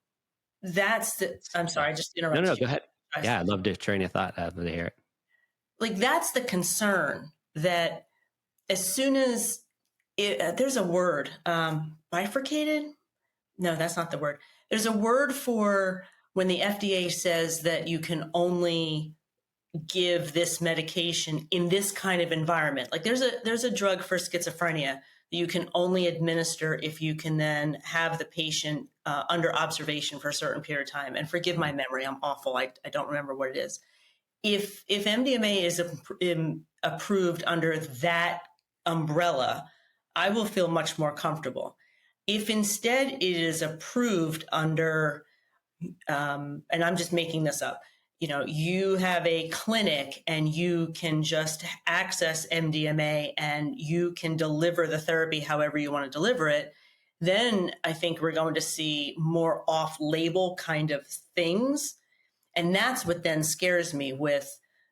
Speaker 1: I'm sorry, I just interrupted.
Speaker 2: No, go ahead. Yeah, I'd love to train your thought. I'd love to hear it.
Speaker 1: Like that's the concern, that as soon as there's a word, bifurcated. No, that's not the word. There's a word for when the FDA says that you can only give this medication in this kind of environment. Like there's a drug for schizophrenia that you can only administer if you can then have the patient under observation for a certain period of time. And forgive my memory, I'm awful. I don't remember what it is. If MDMA is approved under that umbrella, I will feel much more comfortable. If instead it is approved under, and I'm just making this up, you know, you have a clinic and you can just access MDMA and you can deliver the therapy however you want to deliver it, then I think we're going to see more off-label kind of things. And that's what then scares me with,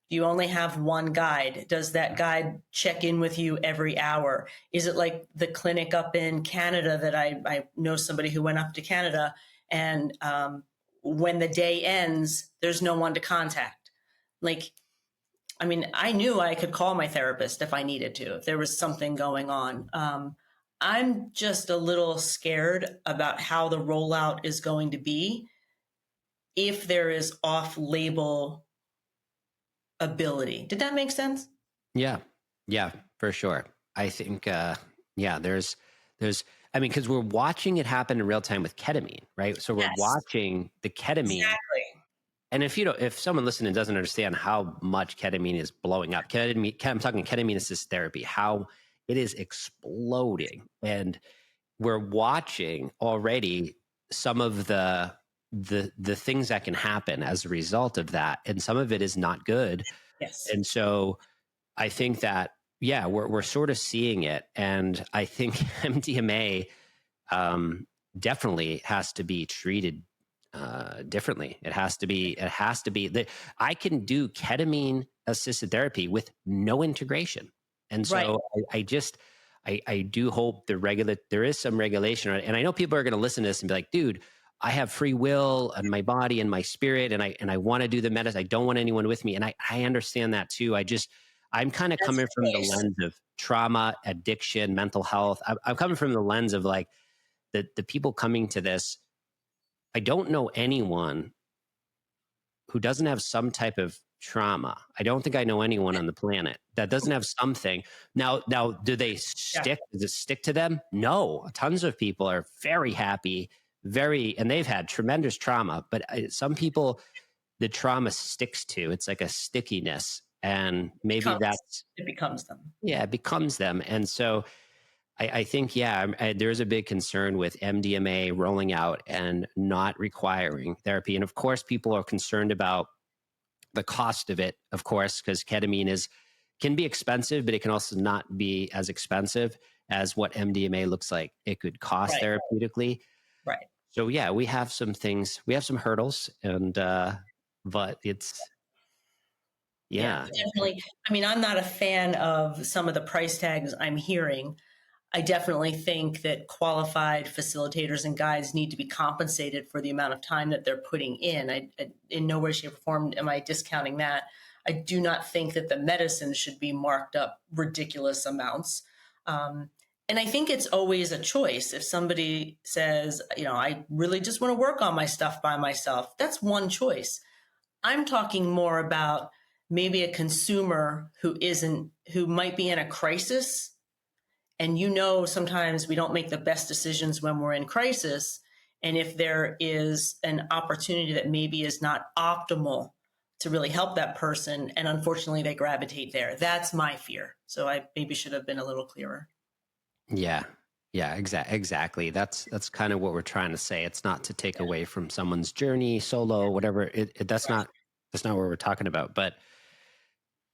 Speaker 1: do you only have one guide? Does that guide check in with you every hour? Is it like the clinic up in Canada that I know somebody who went up to Canada, and when the day ends, there's no one to contact? Like, I mean, I knew I could call my therapist if I needed to, if there was something going on. I'm just a little scared about how the rollout is going to be if there is off-label ability. Did that make sense?
Speaker 2: Yeah, for sure. I think, there's, I mean, because we're watching it happen in real time with ketamine, right? So we're watching the ketamine.
Speaker 1: Exactly.
Speaker 2: And if someone listening doesn't understand how much ketamine is blowing up, I'm talking ketamine-assisted therapy, how it is exploding, and we're watching already some of the things that can happen as a result of that, and some of it is not good.
Speaker 1: Yes.
Speaker 2: And so I think that, we're sort of seeing it, and I think MDMA definitely has to be treated differently. It has to be I can do ketamine assisted therapy with no integration. And so I do hope there is some regulation. And I know people are going to listen to this and be like, dude, I have free will and my body and my spirit, and I want to do the medicine. I don't want anyone with me. And I understand that too. I'm kind of coming from the lens of trauma, addiction, mental health. I'm coming from the lens of like the people coming to this. I don't know anyone who doesn't have some type of trauma. I don't think I know anyone on the planet that doesn't have something. Now, do they stick? Does it stick to them? No. Tons of people are very happy, and they've had tremendous trauma. But some people, the trauma sticks to. It's like a stickiness. And maybe
Speaker 1: It becomes them.
Speaker 2: yeah, it becomes them. And so I think, yeah, there's a big concern with MDMA rolling out and not requiring therapy. And of course, people are concerned about the cost of it, of course, because ketamine can be expensive, but it can also not be as expensive as what MDMA looks like it could cost therapeutically.
Speaker 1: Right.
Speaker 2: So yeah, we have some hurdles, and but it's
Speaker 1: definitely. I mean, I'm not a fan of some of the price tags I'm hearing. I definitely think that qualified facilitators and guides need to be compensated for the amount of time that they're putting in. I in no way, shape, or form am I discounting that. I do not think that the medicine should be marked up ridiculous amounts. And I think it's always a choice. If somebody says, I really just want to work on my stuff by myself, that's one choice. I'm talking more about maybe a consumer who might be in a crisis. And sometimes we don't make the best decisions when we're in crisis. And if there is an opportunity that maybe is not optimal to really help that person, and unfortunately they gravitate there, that's my fear. So I maybe should have been a little clearer.
Speaker 2: Yeah, exactly. That's kind of what we're trying to say. It's not to take away from someone's journey, solo, whatever. That's not what we're talking about. But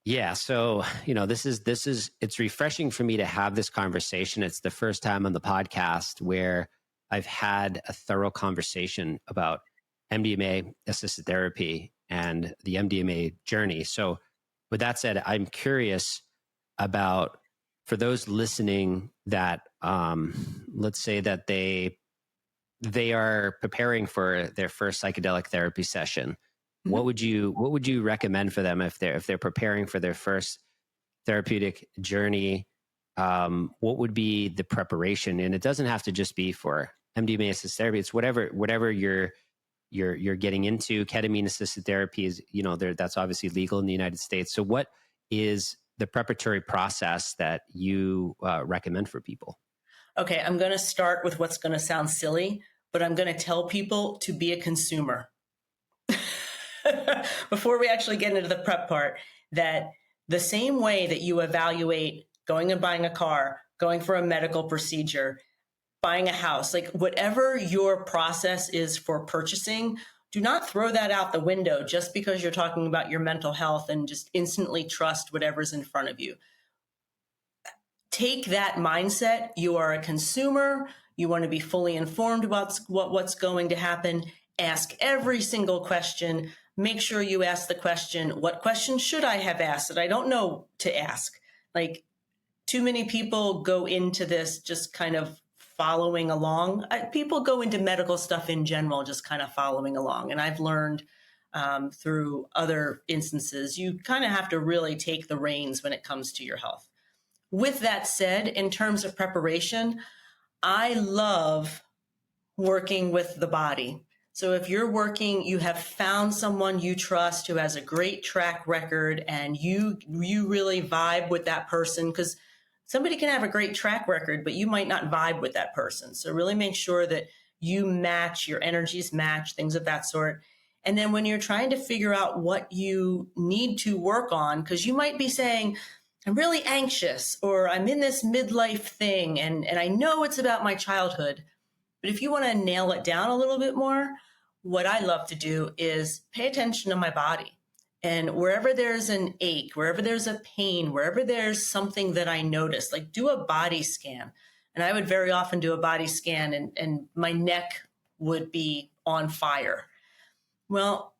Speaker 2: yeah, so it's refreshing for me to have this conversation. It's the first time on the podcast where I've had a thorough conversation about MDMA-assisted therapy and the MDMA journey. So with that said, I'm curious about, for those listening that let's say that they are preparing for their first psychedelic therapy session. Mm-hmm. What would you recommend for them if they're preparing for their first therapeutic journey? What would be the preparation? And it doesn't have to just be for MDMA-assisted therapy. It's whatever you're getting into. Ketamine-assisted therapy is, that's obviously legal in the United States. So what is the preparatory process that you recommend for people?
Speaker 1: Okay, I'm going to start with what's going to sound silly, but I'm going to tell people to be a consumer. Before we actually get into the prep part, that the same way that you evaluate going and buying a car, going for a medical procedure, buying a house, like whatever your process is for purchasing, do not throw that out the window just because you're talking about your mental health and just instantly trust whatever's in front of you. Take that mindset. You are a consumer. You want to be fully informed about what's going to happen. Ask every single question. Make sure you ask the question, what question should I have asked that I don't know to ask? Like, too many people go into this just kind of following along. People go into medical stuff in general just kind of following along. And I've learned through other instances, you kind of have to really take the reins when it comes to your health. With that said, in terms of preparation, I love working with the body. So if you have found someone you trust who has a great track record and you really vibe with that person, because somebody can have a great track record, but you might not vibe with that person. So really make sure that you match, your energies match, things of that sort. And then when you're trying to figure out what you need to work on, because you might be saying, I'm really anxious, or I'm in this midlife thing, and I know it's about my childhood. But if you want to nail it down a little bit more, what I love to do is pay attention to my body. And wherever there's an ache, wherever there's a pain, wherever there's something that I notice, like do a body scan. And I would very often do a body scan and my neck would be on fire. Well,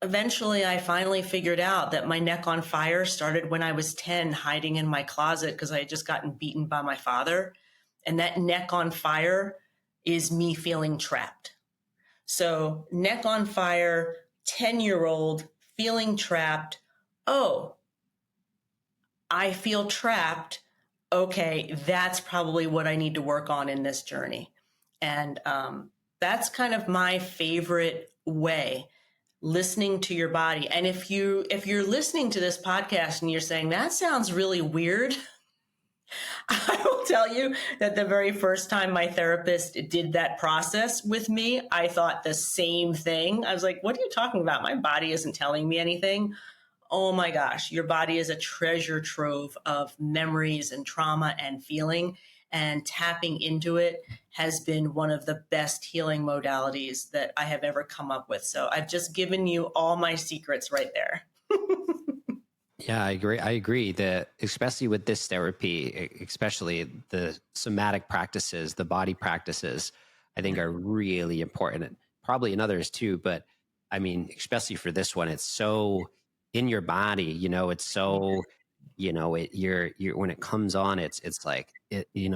Speaker 1: eventually I finally figured out that my neck on fire started when I was 10, hiding in my closet because I had just gotten beaten by my father. And that neck on fire is me feeling trapped. So neck on fire, 10-year-old feeling trapped. Oh, I feel trapped. Okay, that's probably what I need to work on in this journey. And that's kind of my favorite way, listening to your body. And if you're listening to this podcast and you're saying, that sounds really weird, I will tell you that the very first time my therapist did that process with me, I thought the same thing. I was like, what are you talking about? My body isn't telling me anything. oh my gosh, your body is a treasure trove of memories and trauma and feeling. And tapping into it has been one of the best healing modalities that I have ever come up with. So I've just given you all my secrets right there.
Speaker 2: Yeah, I agree. I agree that especially with this therapy, especially the somatic practices, the body practices, I think
Speaker 1: Yeah.
Speaker 2: are really important. And probably in others too, but I mean, especially for this one, it's so in your body. It's so you're when it comes on, it's like it. Maybe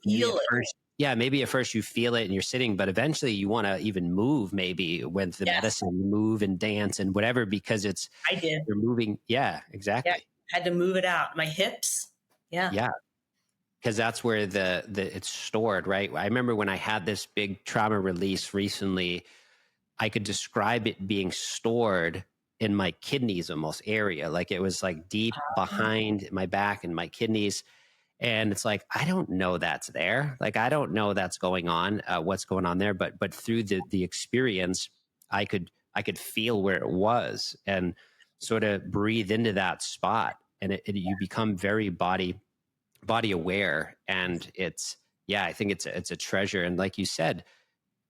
Speaker 1: Feel
Speaker 2: at
Speaker 1: it.
Speaker 2: first, yeah, maybe at first you feel it and you're sitting, but eventually you want to even move, maybe with the
Speaker 1: Yes,
Speaker 2: medicine, move and dance and whatever, because
Speaker 1: I did.
Speaker 2: you're moving. Yeah,
Speaker 1: Yeah.
Speaker 2: exactly.
Speaker 1: Had to move it out. My hips. Yeah.
Speaker 2: Yeah, because that's where the it's stored, right? I remember when I had this big trauma release recently, I could describe it being stored in my kidneys almost area. Like it was like deep behind my back and my kidneys. And it's like, I don't know that's there. Like, I don't know that's going on, what's going on there. But through the experience, I could feel where it was and sort of breathe into that spot. And you become very body aware. And yeah, I think it's a treasure. And like you said,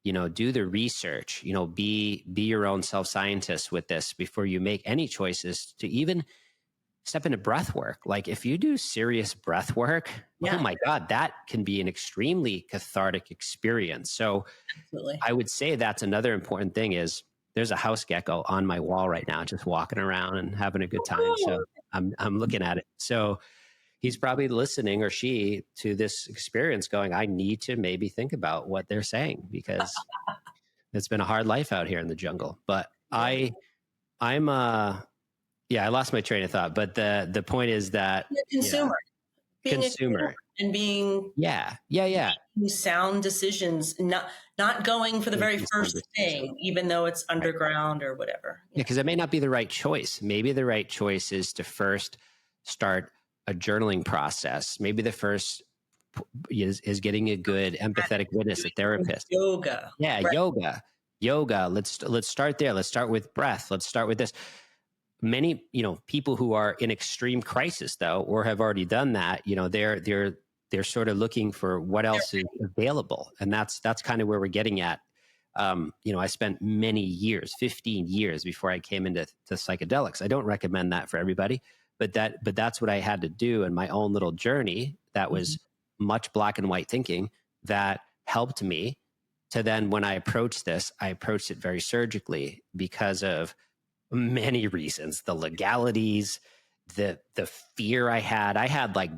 Speaker 2: do the research, be your own self-scientist with this before you make any choices to even step into breath work. Like if you do serious breath work, oh
Speaker 1: Yeah,
Speaker 2: my God, that can be an extremely cathartic experience. So
Speaker 1: absolutely.
Speaker 2: I would say that's another important thing is there's a house gecko on my wall right now, just walking around and having a good time. So I'm looking at it. So he's probably listening, or she, to this experience going, I need to maybe think about what they're saying, because it's been a hard life out here in the jungle. But
Speaker 1: Yeah.
Speaker 2: I'm yeah, I lost my train of thought, but the point is that,
Speaker 1: Being a
Speaker 2: yeah,
Speaker 1: consumer, being a consumer
Speaker 2: consumer.
Speaker 1: and being
Speaker 2: Yeah.
Speaker 1: sound decisions, not going for the very
Speaker 2: Making sound
Speaker 1: first
Speaker 2: decisions.
Speaker 1: thing, even though it's
Speaker 2: Right.
Speaker 1: underground or whatever.
Speaker 2: Yeah,
Speaker 1: Yeah.
Speaker 2: because it may not be the right choice. Maybe the right choice is to first start a journaling process. Maybe the first is getting a good empathetic witness, a
Speaker 1: Doing
Speaker 2: therapist.
Speaker 1: yoga.
Speaker 2: Yeah,
Speaker 1: Right.
Speaker 2: yoga. Let's start there. Let's start with breath. Let's start with this. Many people who are in extreme crisis, though, or have already done that, they're sort of looking for what else is available, and that's kind of where we're getting at. I spent many years, 15 years before I came into psychedelics. I don't recommend that for everybody, but that's what I had to do in my own little journey. That
Speaker 1: Mhm.
Speaker 2: was much black and white thinking that helped me to then, when I approached this, I approached it very surgically because of many reasons: the legalities, the fear I had like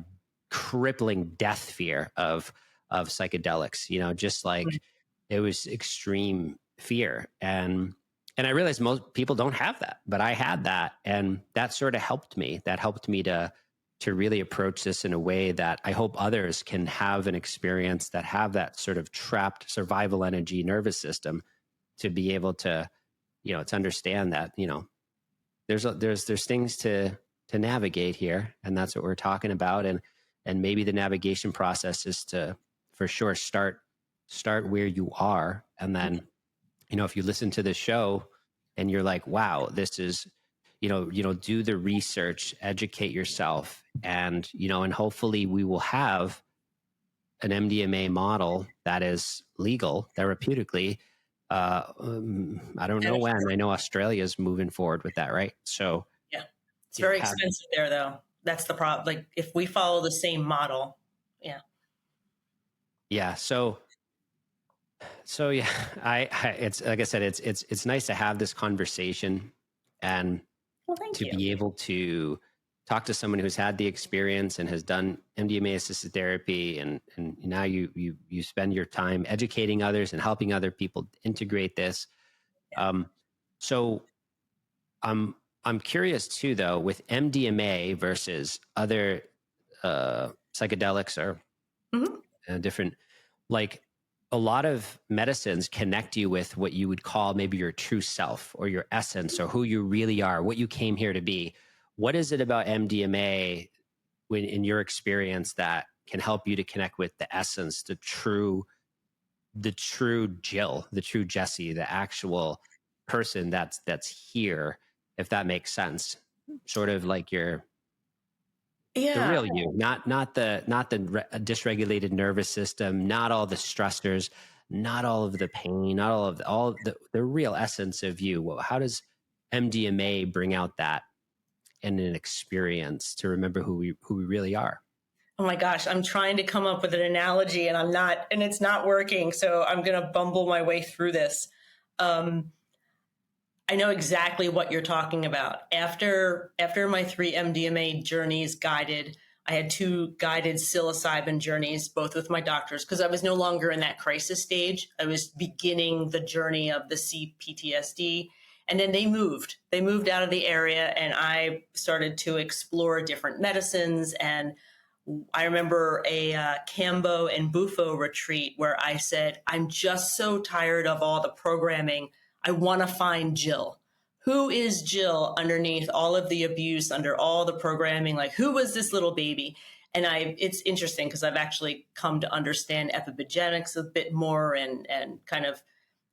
Speaker 2: crippling death fear of psychedelics, just like it was extreme fear. And I realized most people don't have that, but I had that, and that sort of helped me. That helped me to really approach this in a way that I hope others can have an experience, that have that sort of trapped survival energy nervous system, to be able to understand that, there's things to navigate here, and that's what we're talking about. And maybe the navigation process is to, for sure, start where you are, and then, if you listen to the show and you're like, wow, this is, do the research, educate yourself, and hopefully we will have an MDMA model that is legal therapeutically. I don't know when. I know Australia is moving forward with that, right? So
Speaker 1: Yeah. It's very
Speaker 2: have,
Speaker 1: expensive there, though. That's the problem. Like if we follow the same model, yeah.
Speaker 2: yeah. So yeah, it's like I said, it's nice to have this conversation and
Speaker 1: Well, thank
Speaker 2: to
Speaker 1: you.
Speaker 2: be able to talk to someone who's had the experience and has done MDMA assisted therapy, and now you spend your time educating others and helping other people integrate this. So I'm I'm curious too, though, with MDMA versus other psychedelics or
Speaker 1: Mhm.
Speaker 2: different, like, a lot of medicines connect you with what you would call maybe your true self or your essence or who you really are, what you came here to be. What is it about MDMA, when in your experience, that can help you to connect with the essence, the true Jill, the true Jesse, the actual person that's here, if that makes sense? sort of like the
Speaker 1: Yeah.
Speaker 2: real you, not the dysregulated nervous system, not all the stressors, not all of the pain, not all the real essence of you. Well, how does MDMA bring out that in an experience to remember who we really are?
Speaker 1: Oh my gosh, I'm trying to come up with an analogy and it's not working. So I'm going to bumble my way through this. Um, I know exactly what you're talking about. After my 3 MDMA journeys guided, I had 2 guided psilocybin journeys, both with my doctors, because I was no longer in that crisis stage. I was beginning the journey of the CPTSD. And then they moved. They moved out of the area, and I started to explore different medicines. And I remember a Cambo and Bufo retreat where I said, I'm just so tired of all the programming. I want to find Jill. Who is Jill underneath all of the abuse, under all the programming? Like, who was this little baby? And it's interesting because I've actually come to understand epigenetics a bit more, and kind of,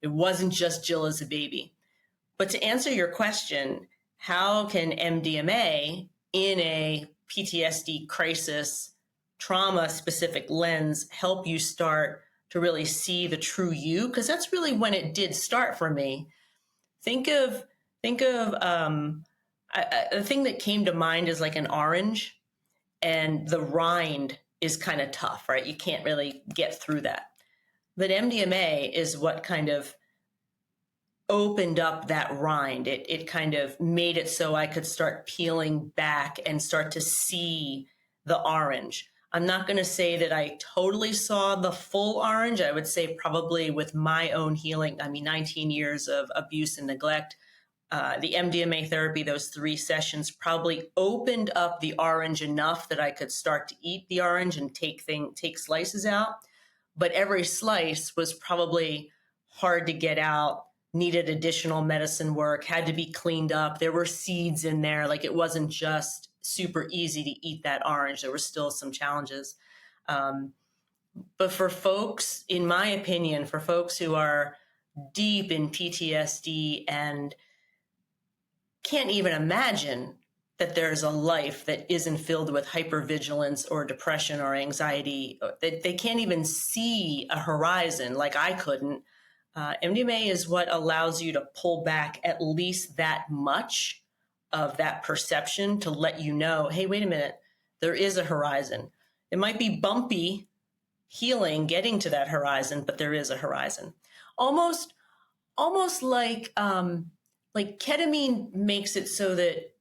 Speaker 1: it wasn't just Jill as a baby. But to answer your question, how can MDMA in a PTSD crisis trauma specific lens help you start to really see the true you? Because that's really when it did start for me. Think of the thing that came to mind is like an orange, and the rind is kind of tough, right? You can't really get through that. But MDMA is what kind of opened up that rind. It kind of made it so I could start peeling back and start to see the orange. I'm not going to say that I totally saw the full orange. I would say probably with my own healing, 19 years of abuse and neglect, the MDMA therapy, those 3 sessions probably opened up the orange enough that I could start to eat the orange and take slices out. But every slice was probably hard to get out, needed additional medicine work, had to be cleaned up. There were seeds in there. Like, it wasn't just super easy to eat that orange. There were still some challenges. But for folks, in my opinion, for folks who are deep in PTSD and can't even imagine that there's a life that isn't filled with hypervigilance or depression or anxiety, that they can't even see a horizon like I couldn't. MDMA is what allows you to pull back at least that much of that perception to let you know, hey, wait a minute, there is a horizon. It might be bumpy healing getting to that horizon, but there is a horizon. Almost like ketamine makes it so that,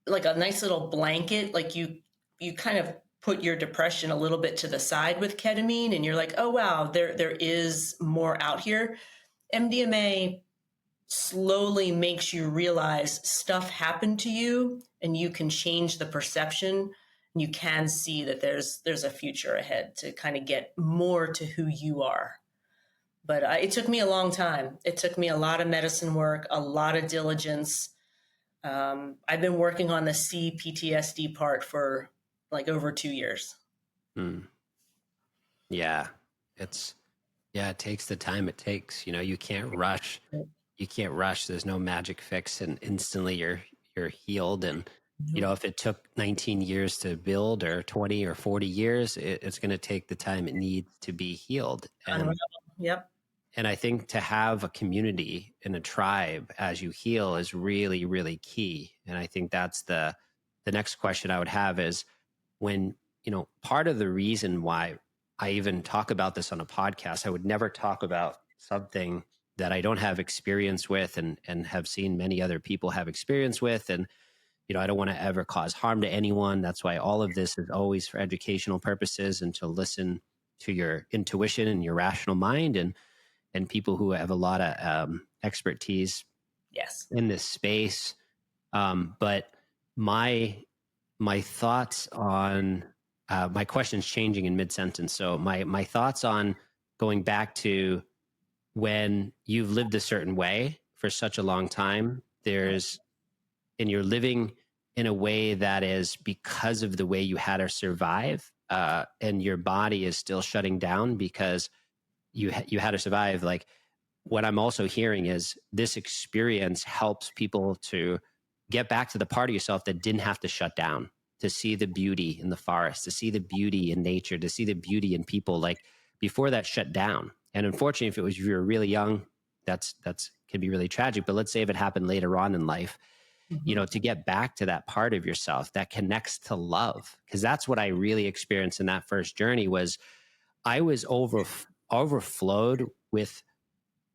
Speaker 1: like a nice little blanket, like you kind of put your depression a little bit to the side with ketamine, and you're like, oh wow, there is more out here. MDMA slowly makes you realize stuff happened to you, and you can change the perception, and you can see that there's a future ahead to kind of get more to who you are. But it took me a long time. It took me a lot of medicine work, a lot of diligence. I've been working on the CPTSD part for like over 2 years.
Speaker 2: Hmm. Yeah, it takes the time it takes. You can't rush. You can't rush. There's no magic fix, and instantly you're healed. And if it took 19 years to build, or 20 or 40 years, it's going to take the time it needs to be healed. And
Speaker 1: Yep.
Speaker 2: And I think to have a community and a tribe as you heal is really, really key. And I think that's the next question I would have is, when, part of the reason why I even talk about this on a podcast, I would never talk about something that I don't have experience with, and have seen many other people have experience with. And, I don't want to ever cause harm to anyone. That's why all of this is always for educational purposes, and to listen to your intuition and your rational mind, and people who have a lot of expertise
Speaker 1: Yes.
Speaker 2: in this space. But my thoughts on my question's changing in mid-sentence. So my thoughts on going back to when you've lived a certain way for such a long time, and you're living in a way that is because of the way you had to survive, and your body is still shutting down because you had to survive. Like, what I'm also hearing is this experience helps people to get back to the part of yourself that didn't have to shut down, to see the beauty in the forest, to see the beauty in nature, to see the beauty in people, like before that shut down. And unfortunately, if you were really young, that's can be really tragic. But let's say if it happened later on in life,
Speaker 1: Mhm.
Speaker 2: to get back to that part of yourself that connects to love, because that's what I really experienced in that first journey. Was I was overflowed with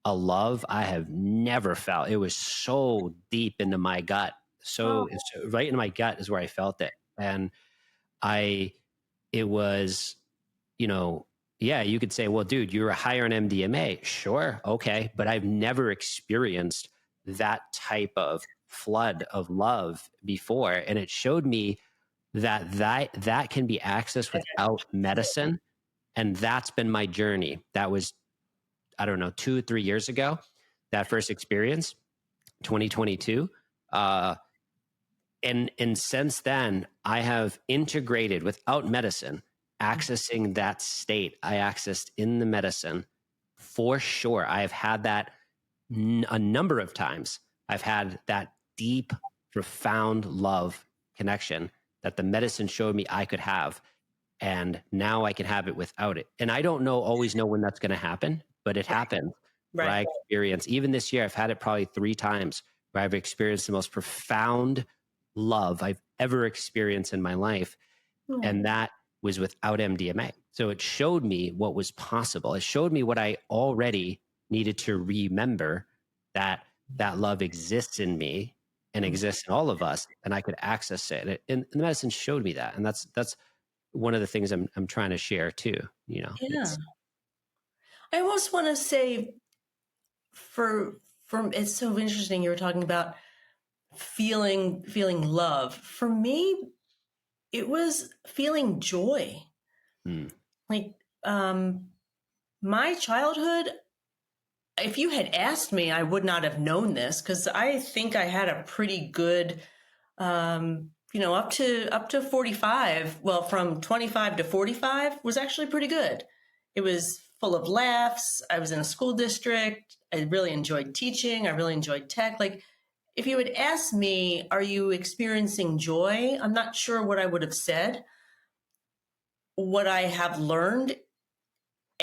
Speaker 2: a love I have never felt. It was so deep into my gut.
Speaker 1: Oh,
Speaker 2: So it's right in my gut is where I felt it. And I, it was, you know, yeah, you could say, well, dude, you were higher on MDMA. Sure. Okay. But I've never experienced that type of flood of love before. And it showed me that can be accessed without medicine. And that's been my journey. That was, I don't know, 2 or 3 years ago, that first experience, 2022. And since then, I have integrated without medicine, accessing that state I accessed in the medicine for sure. I have had that a number of times. I've had that deep, profound love connection that the medicine showed me I could have. And now I can have it without it. And I don't always know when that's going to happen, but it happens. Where I
Speaker 1: right.
Speaker 2: experience, even this year, I've had it probably 3 times where I've experienced the most profound love I've ever experienced in my life.
Speaker 1: Oh,
Speaker 2: And that was without MDMA. So it showed me what was possible. It showed me what I already needed to remember, that that love exists in me and
Speaker 1: mhm.
Speaker 2: exists in all of us, and I could access it. And the medicine showed me that. And that's one of the things I'm trying to share too.
Speaker 1: Yeah.
Speaker 2: It's
Speaker 1: I almost want to say for from it's so interesting you were talking about feeling love. For me, it was feeling joy.
Speaker 2: mm,
Speaker 1: Like my childhood, if you had asked me, I would not have known this because I think I had a pretty good up to 45, well, from 25 to 45 was actually pretty good. It was full of laughs. I was in a school district. I really enjoyed teaching. I really enjoyed tech. Like, if you had asked me, are you experiencing joy? I'm not sure what I would have said. What I have learned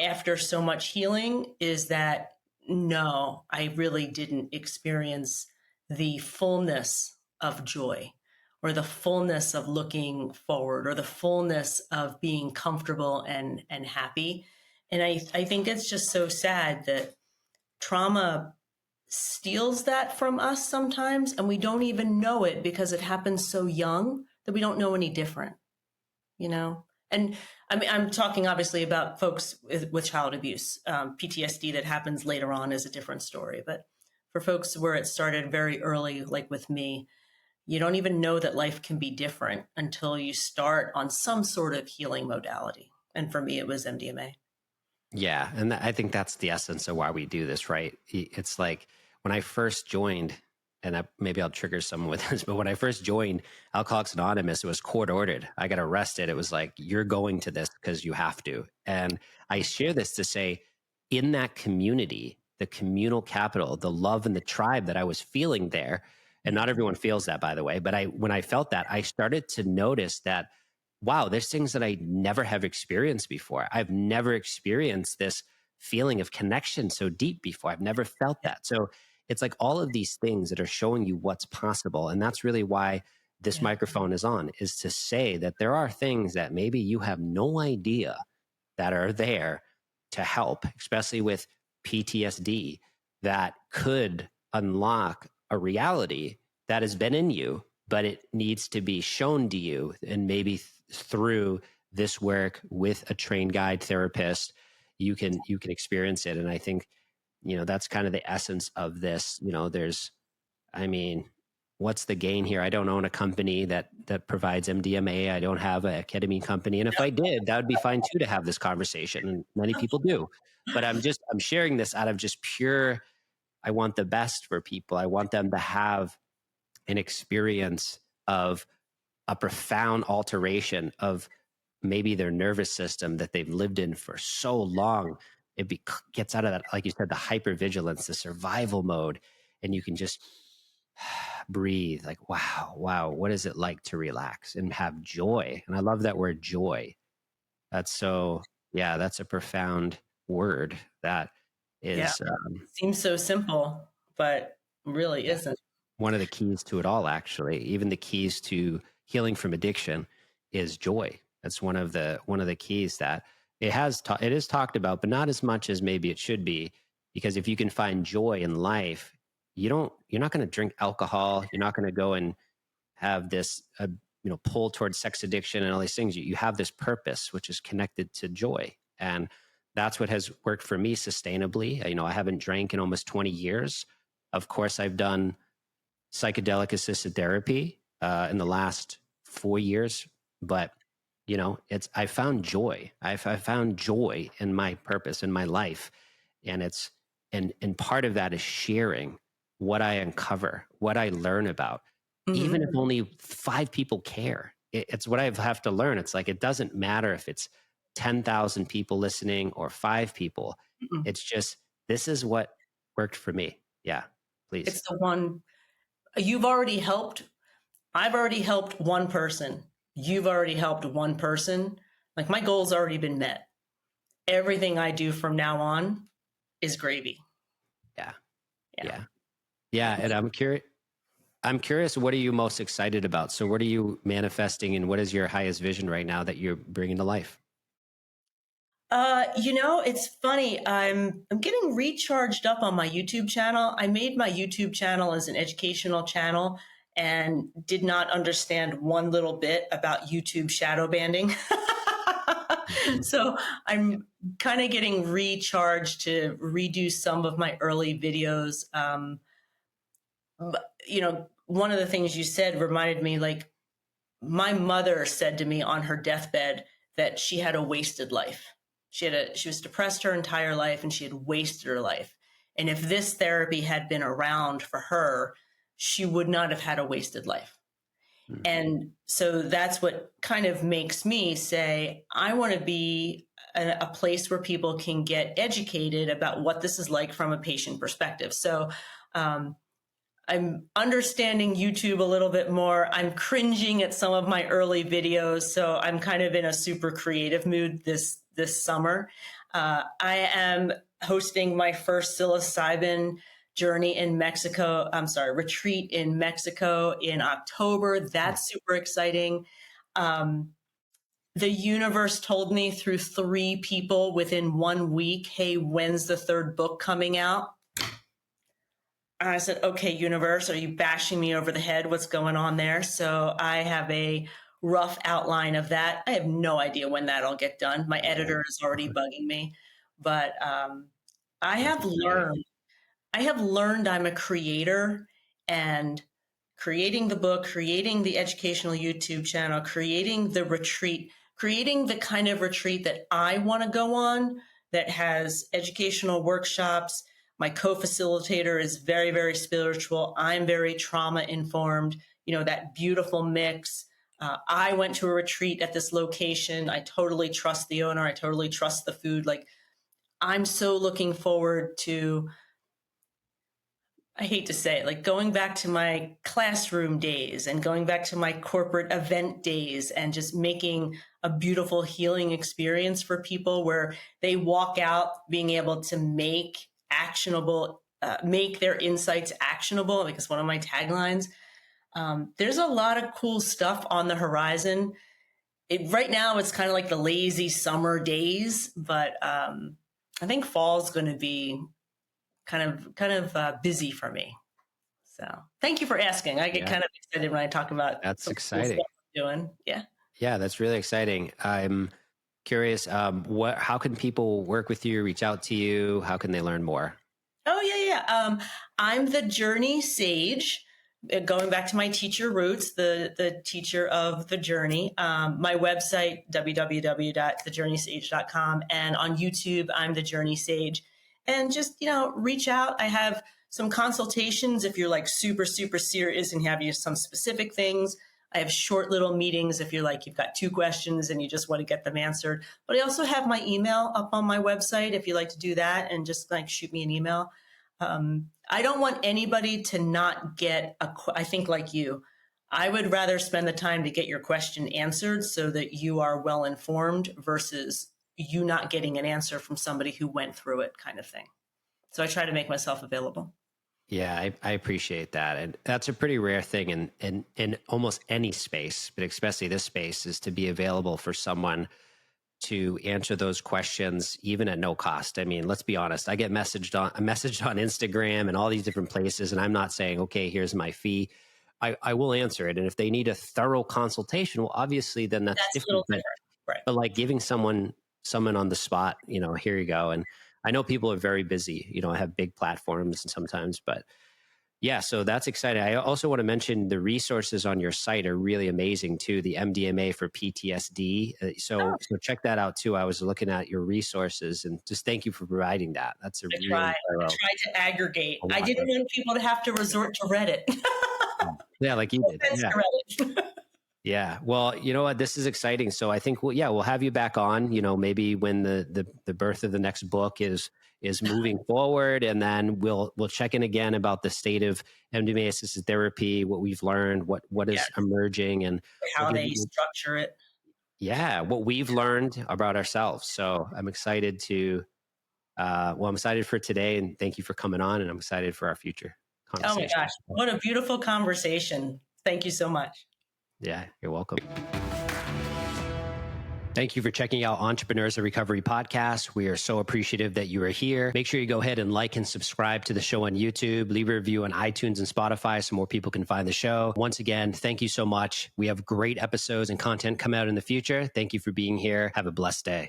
Speaker 1: after so much healing is that no, I really didn't experience the fullness of joy or the fullness of looking forward or the fullness of being comfortable and happy. And I think it's just so sad that trauma steals that from us sometimes and we don't even know it because it happens so young that we don't know any different, you know? And I mean, I'm talking obviously about folks with child abuse. PTSD that happens later on is a different story. But for folks where it started very early, like with me, you don't even know that life can be different until you start on some sort of healing modality. And for me, it was MDMA.
Speaker 2: yeah, and I think that's the essence of why we do this, right? It's like when I first joined, and maybe I'll trigger someone with this, but when I first joined Alcoholics Anonymous, it was court ordered. I got arrested. It was like, you're going to this because you have to. And I share this to say, in that community, the communal capital, the love and the tribe that I was feeling there, and not everyone feels that, by the way, but when I felt that, I started to notice that, wow, there's things that I never have experienced before. I've never experienced this feeling of connection so deep before. I've never felt that. So it's like all of these things that are showing you what's possible. And that's really why this
Speaker 1: Yeah.
Speaker 2: microphone is on, is to say that there are things that maybe you have no idea that are there to help, especially with PTSD, that could unlock a reality that has been in you, but it needs to be shown to you. And maybe through this work with a trained guide therapist, you can experience it. And I think, that's kind of the essence of this. I mean, what's the gain here? I don't own a company that provides MDMA. I don't have a ketamine company. And if I did, that would be fine too, to have this conversation. And many people do. But I'm sharing this out of just pure, I want the best for people. I want them to have an experience of a profound alteration of maybe their nervous system that they've lived in for so long. Gets out of that, like you said, the hypervigilance, the survival mode, and you can just breathe, like, wow, what is it like to relax and have joy? And I love that word joy. That's so, yeah, that's a profound word that
Speaker 1: Yeah.
Speaker 2: is,
Speaker 1: Seems so simple, but really
Speaker 2: yeah,
Speaker 1: isn't.
Speaker 2: one of the keys to it all, actually. Even the keys to healing from addiction is joy. That's one of the keys that it is talked about, but not as much as maybe it should be. Because if you can find joy in life, you're not going to drink alcohol. You're not going to go and have this pull towards sex addiction and all these things. You have this purpose which is connected to joy, and that's what has worked for me sustainably. I haven't drank in almost 20 years. Of course, I've done psychedelic assisted therapy in the last 4 years, but I found joy. I found joy in my purpose in my life, and and part of that is sharing what I uncover, what I learn about, even
Speaker 1: Mhm.
Speaker 2: if only 5 people care. It's what I have to learn. It's like, it doesn't matter if it's 10,000 people listening or 5 people.
Speaker 1: Mm-mm.
Speaker 2: It's just, this is what worked for me. Yeah, please.
Speaker 1: It's the one you've already helped. I've already helped one person. You've already helped one person. Like my goal's already been met. Everything I do from now on is gravy.
Speaker 2: Yeah,
Speaker 1: Yeah.
Speaker 2: yeah, yeah. And I'm curious, what are you most excited about? So what are you manifesting, and what is your highest vision right now that you're bringing to life?
Speaker 1: It's funny. I'm getting recharged up on my YouTube channel. I made my YouTube channel as an educational channel and did not understand one little bit about YouTube shadow banding.
Speaker 2: Mhm.
Speaker 1: So
Speaker 2: Yeah.
Speaker 1: I'm kind of getting recharged to redo some of my early videos. One of the things you said reminded me, like, my mother said to me on her deathbed that she had a wasted life. She was depressed her entire life and she had wasted her life. And if this therapy had been around for her, she would not have had a wasted life.
Speaker 2: Mm.
Speaker 1: And so that's what kind of makes me say, I want to be a place where people can get educated about what this is like from a patient perspective. So, um, I'm understanding YouTube a little bit more. I'm cringing at some of my early videos, so I'm kind of in a super creative mood this summer. I am hosting my first psilocybin journey in Mexico. I'm sorry, retreat in Mexico in October.
Speaker 2: Mm.
Speaker 1: That's super exciting. Um, the universe told me through 3 people within 1 week, "Hey, when's the third book coming out?" And I said, "Okay, universe, are you bashing me over the head? What's going on there?" So I have a rough outline of that. I have no idea when that'll get done. My
Speaker 2: Yeah.
Speaker 1: editor is already bugging me, but I
Speaker 2: That's
Speaker 1: have
Speaker 2: exciting.
Speaker 1: learned. I have learned I'm a creator, and creating the book, creating the educational YouTube channel, creating the retreat, creating the kind of retreat that I want to go on that has educational workshops. My co-facilitator is very, very spiritual. I'm very trauma informed, that beautiful mix. I went to a retreat at this location. I totally trust the owner. I totally trust the food. Like, I'm so looking forward to, I hate to say it, like going back to my classroom days and going back to my corporate event days and just making a beautiful healing experience for people where they walk out being able to make their insights actionable. Like, it's one of my taglines. There's a lot of cool stuff on the horizon. Right now, it's kind of like the lazy summer days, but I think fall's going to be kind of busy for me. So thank you for asking. I get
Speaker 2: Yeah,
Speaker 1: kind of excited when I talk about
Speaker 2: that's
Speaker 1: some cool
Speaker 2: exciting.
Speaker 1: stuff I'm doing. Yeah.
Speaker 2: Yeah, that's really exciting. I'm curious, how can people work with you, reach out to you? How can they learn more?
Speaker 1: Oh, yeah, yeah. I'm the Journey Sage. Going back to my teacher roots, the teacher of the journey. My website, www.thejourneysage.com, and on YouTube, I'm the Journey Sage. And just, reach out. I have some consultations if you're like super, super serious and have you some specific things. I have short little meetings if you're like, you've got 2 questions and you just want to get them answered. But I also have my email up on my website if you like to do that and just like shoot me an email. I don't want anybody to not get I think like you, I would rather spend the time to get your question answered so that you are well informed versus you not getting an answer from somebody who went through it, kind of thing. So I try to make myself available.
Speaker 2: Yeah, I appreciate that. And that's a pretty rare thing in almost any space, but especially this space, is to be available for someone to answer those questions, even at no cost. I mean, let's be honest. I get messaged on Instagram and all these different places, and I'm not saying, okay, here's my fee. I will answer it. And if they need a thorough consultation, well, obviously then that's
Speaker 1: That's a
Speaker 2: different.
Speaker 1: little different. Right.
Speaker 2: But like giving someone on the spot, here you go. And I know people are very busy, have big platforms and sometimes, but yeah, so that's exciting. I also want to mention the resources on your site are really amazing too. The MDMA for PTSD. So check that out too. I was looking at your resources and just thank you for providing that. That's a really
Speaker 1: I tried to aggregate. I didn't want people to have to resort to Reddit.
Speaker 2: Yeah, like you did. Yeah. Yeah. Well, you know what? This is exciting. So I think, we'll have you back on, maybe when the birth of the next book is moving forward. And then we'll check in again about the state of MDMA-assisted therapy, what we've learned, what is emerging, and
Speaker 1: how they structure it.
Speaker 2: Yeah. What we've learned about ourselves. So I'm excited I'm excited for today, and thank you for coming on, and I'm excited for our future conversation.
Speaker 1: Oh my gosh. What a beautiful conversation. Thank you so much.
Speaker 2: Yeah, you're welcome. Thank you for checking out Entrepreneurs of Recovery podcast. We are so appreciative that you are here. Make sure you go ahead and like and subscribe to the show on YouTube. Leave a review on iTunes and Spotify so more people can find the show. Once again, thank you so much. We have great episodes and content come out in the future. Thank you for being here. Have a blessed day.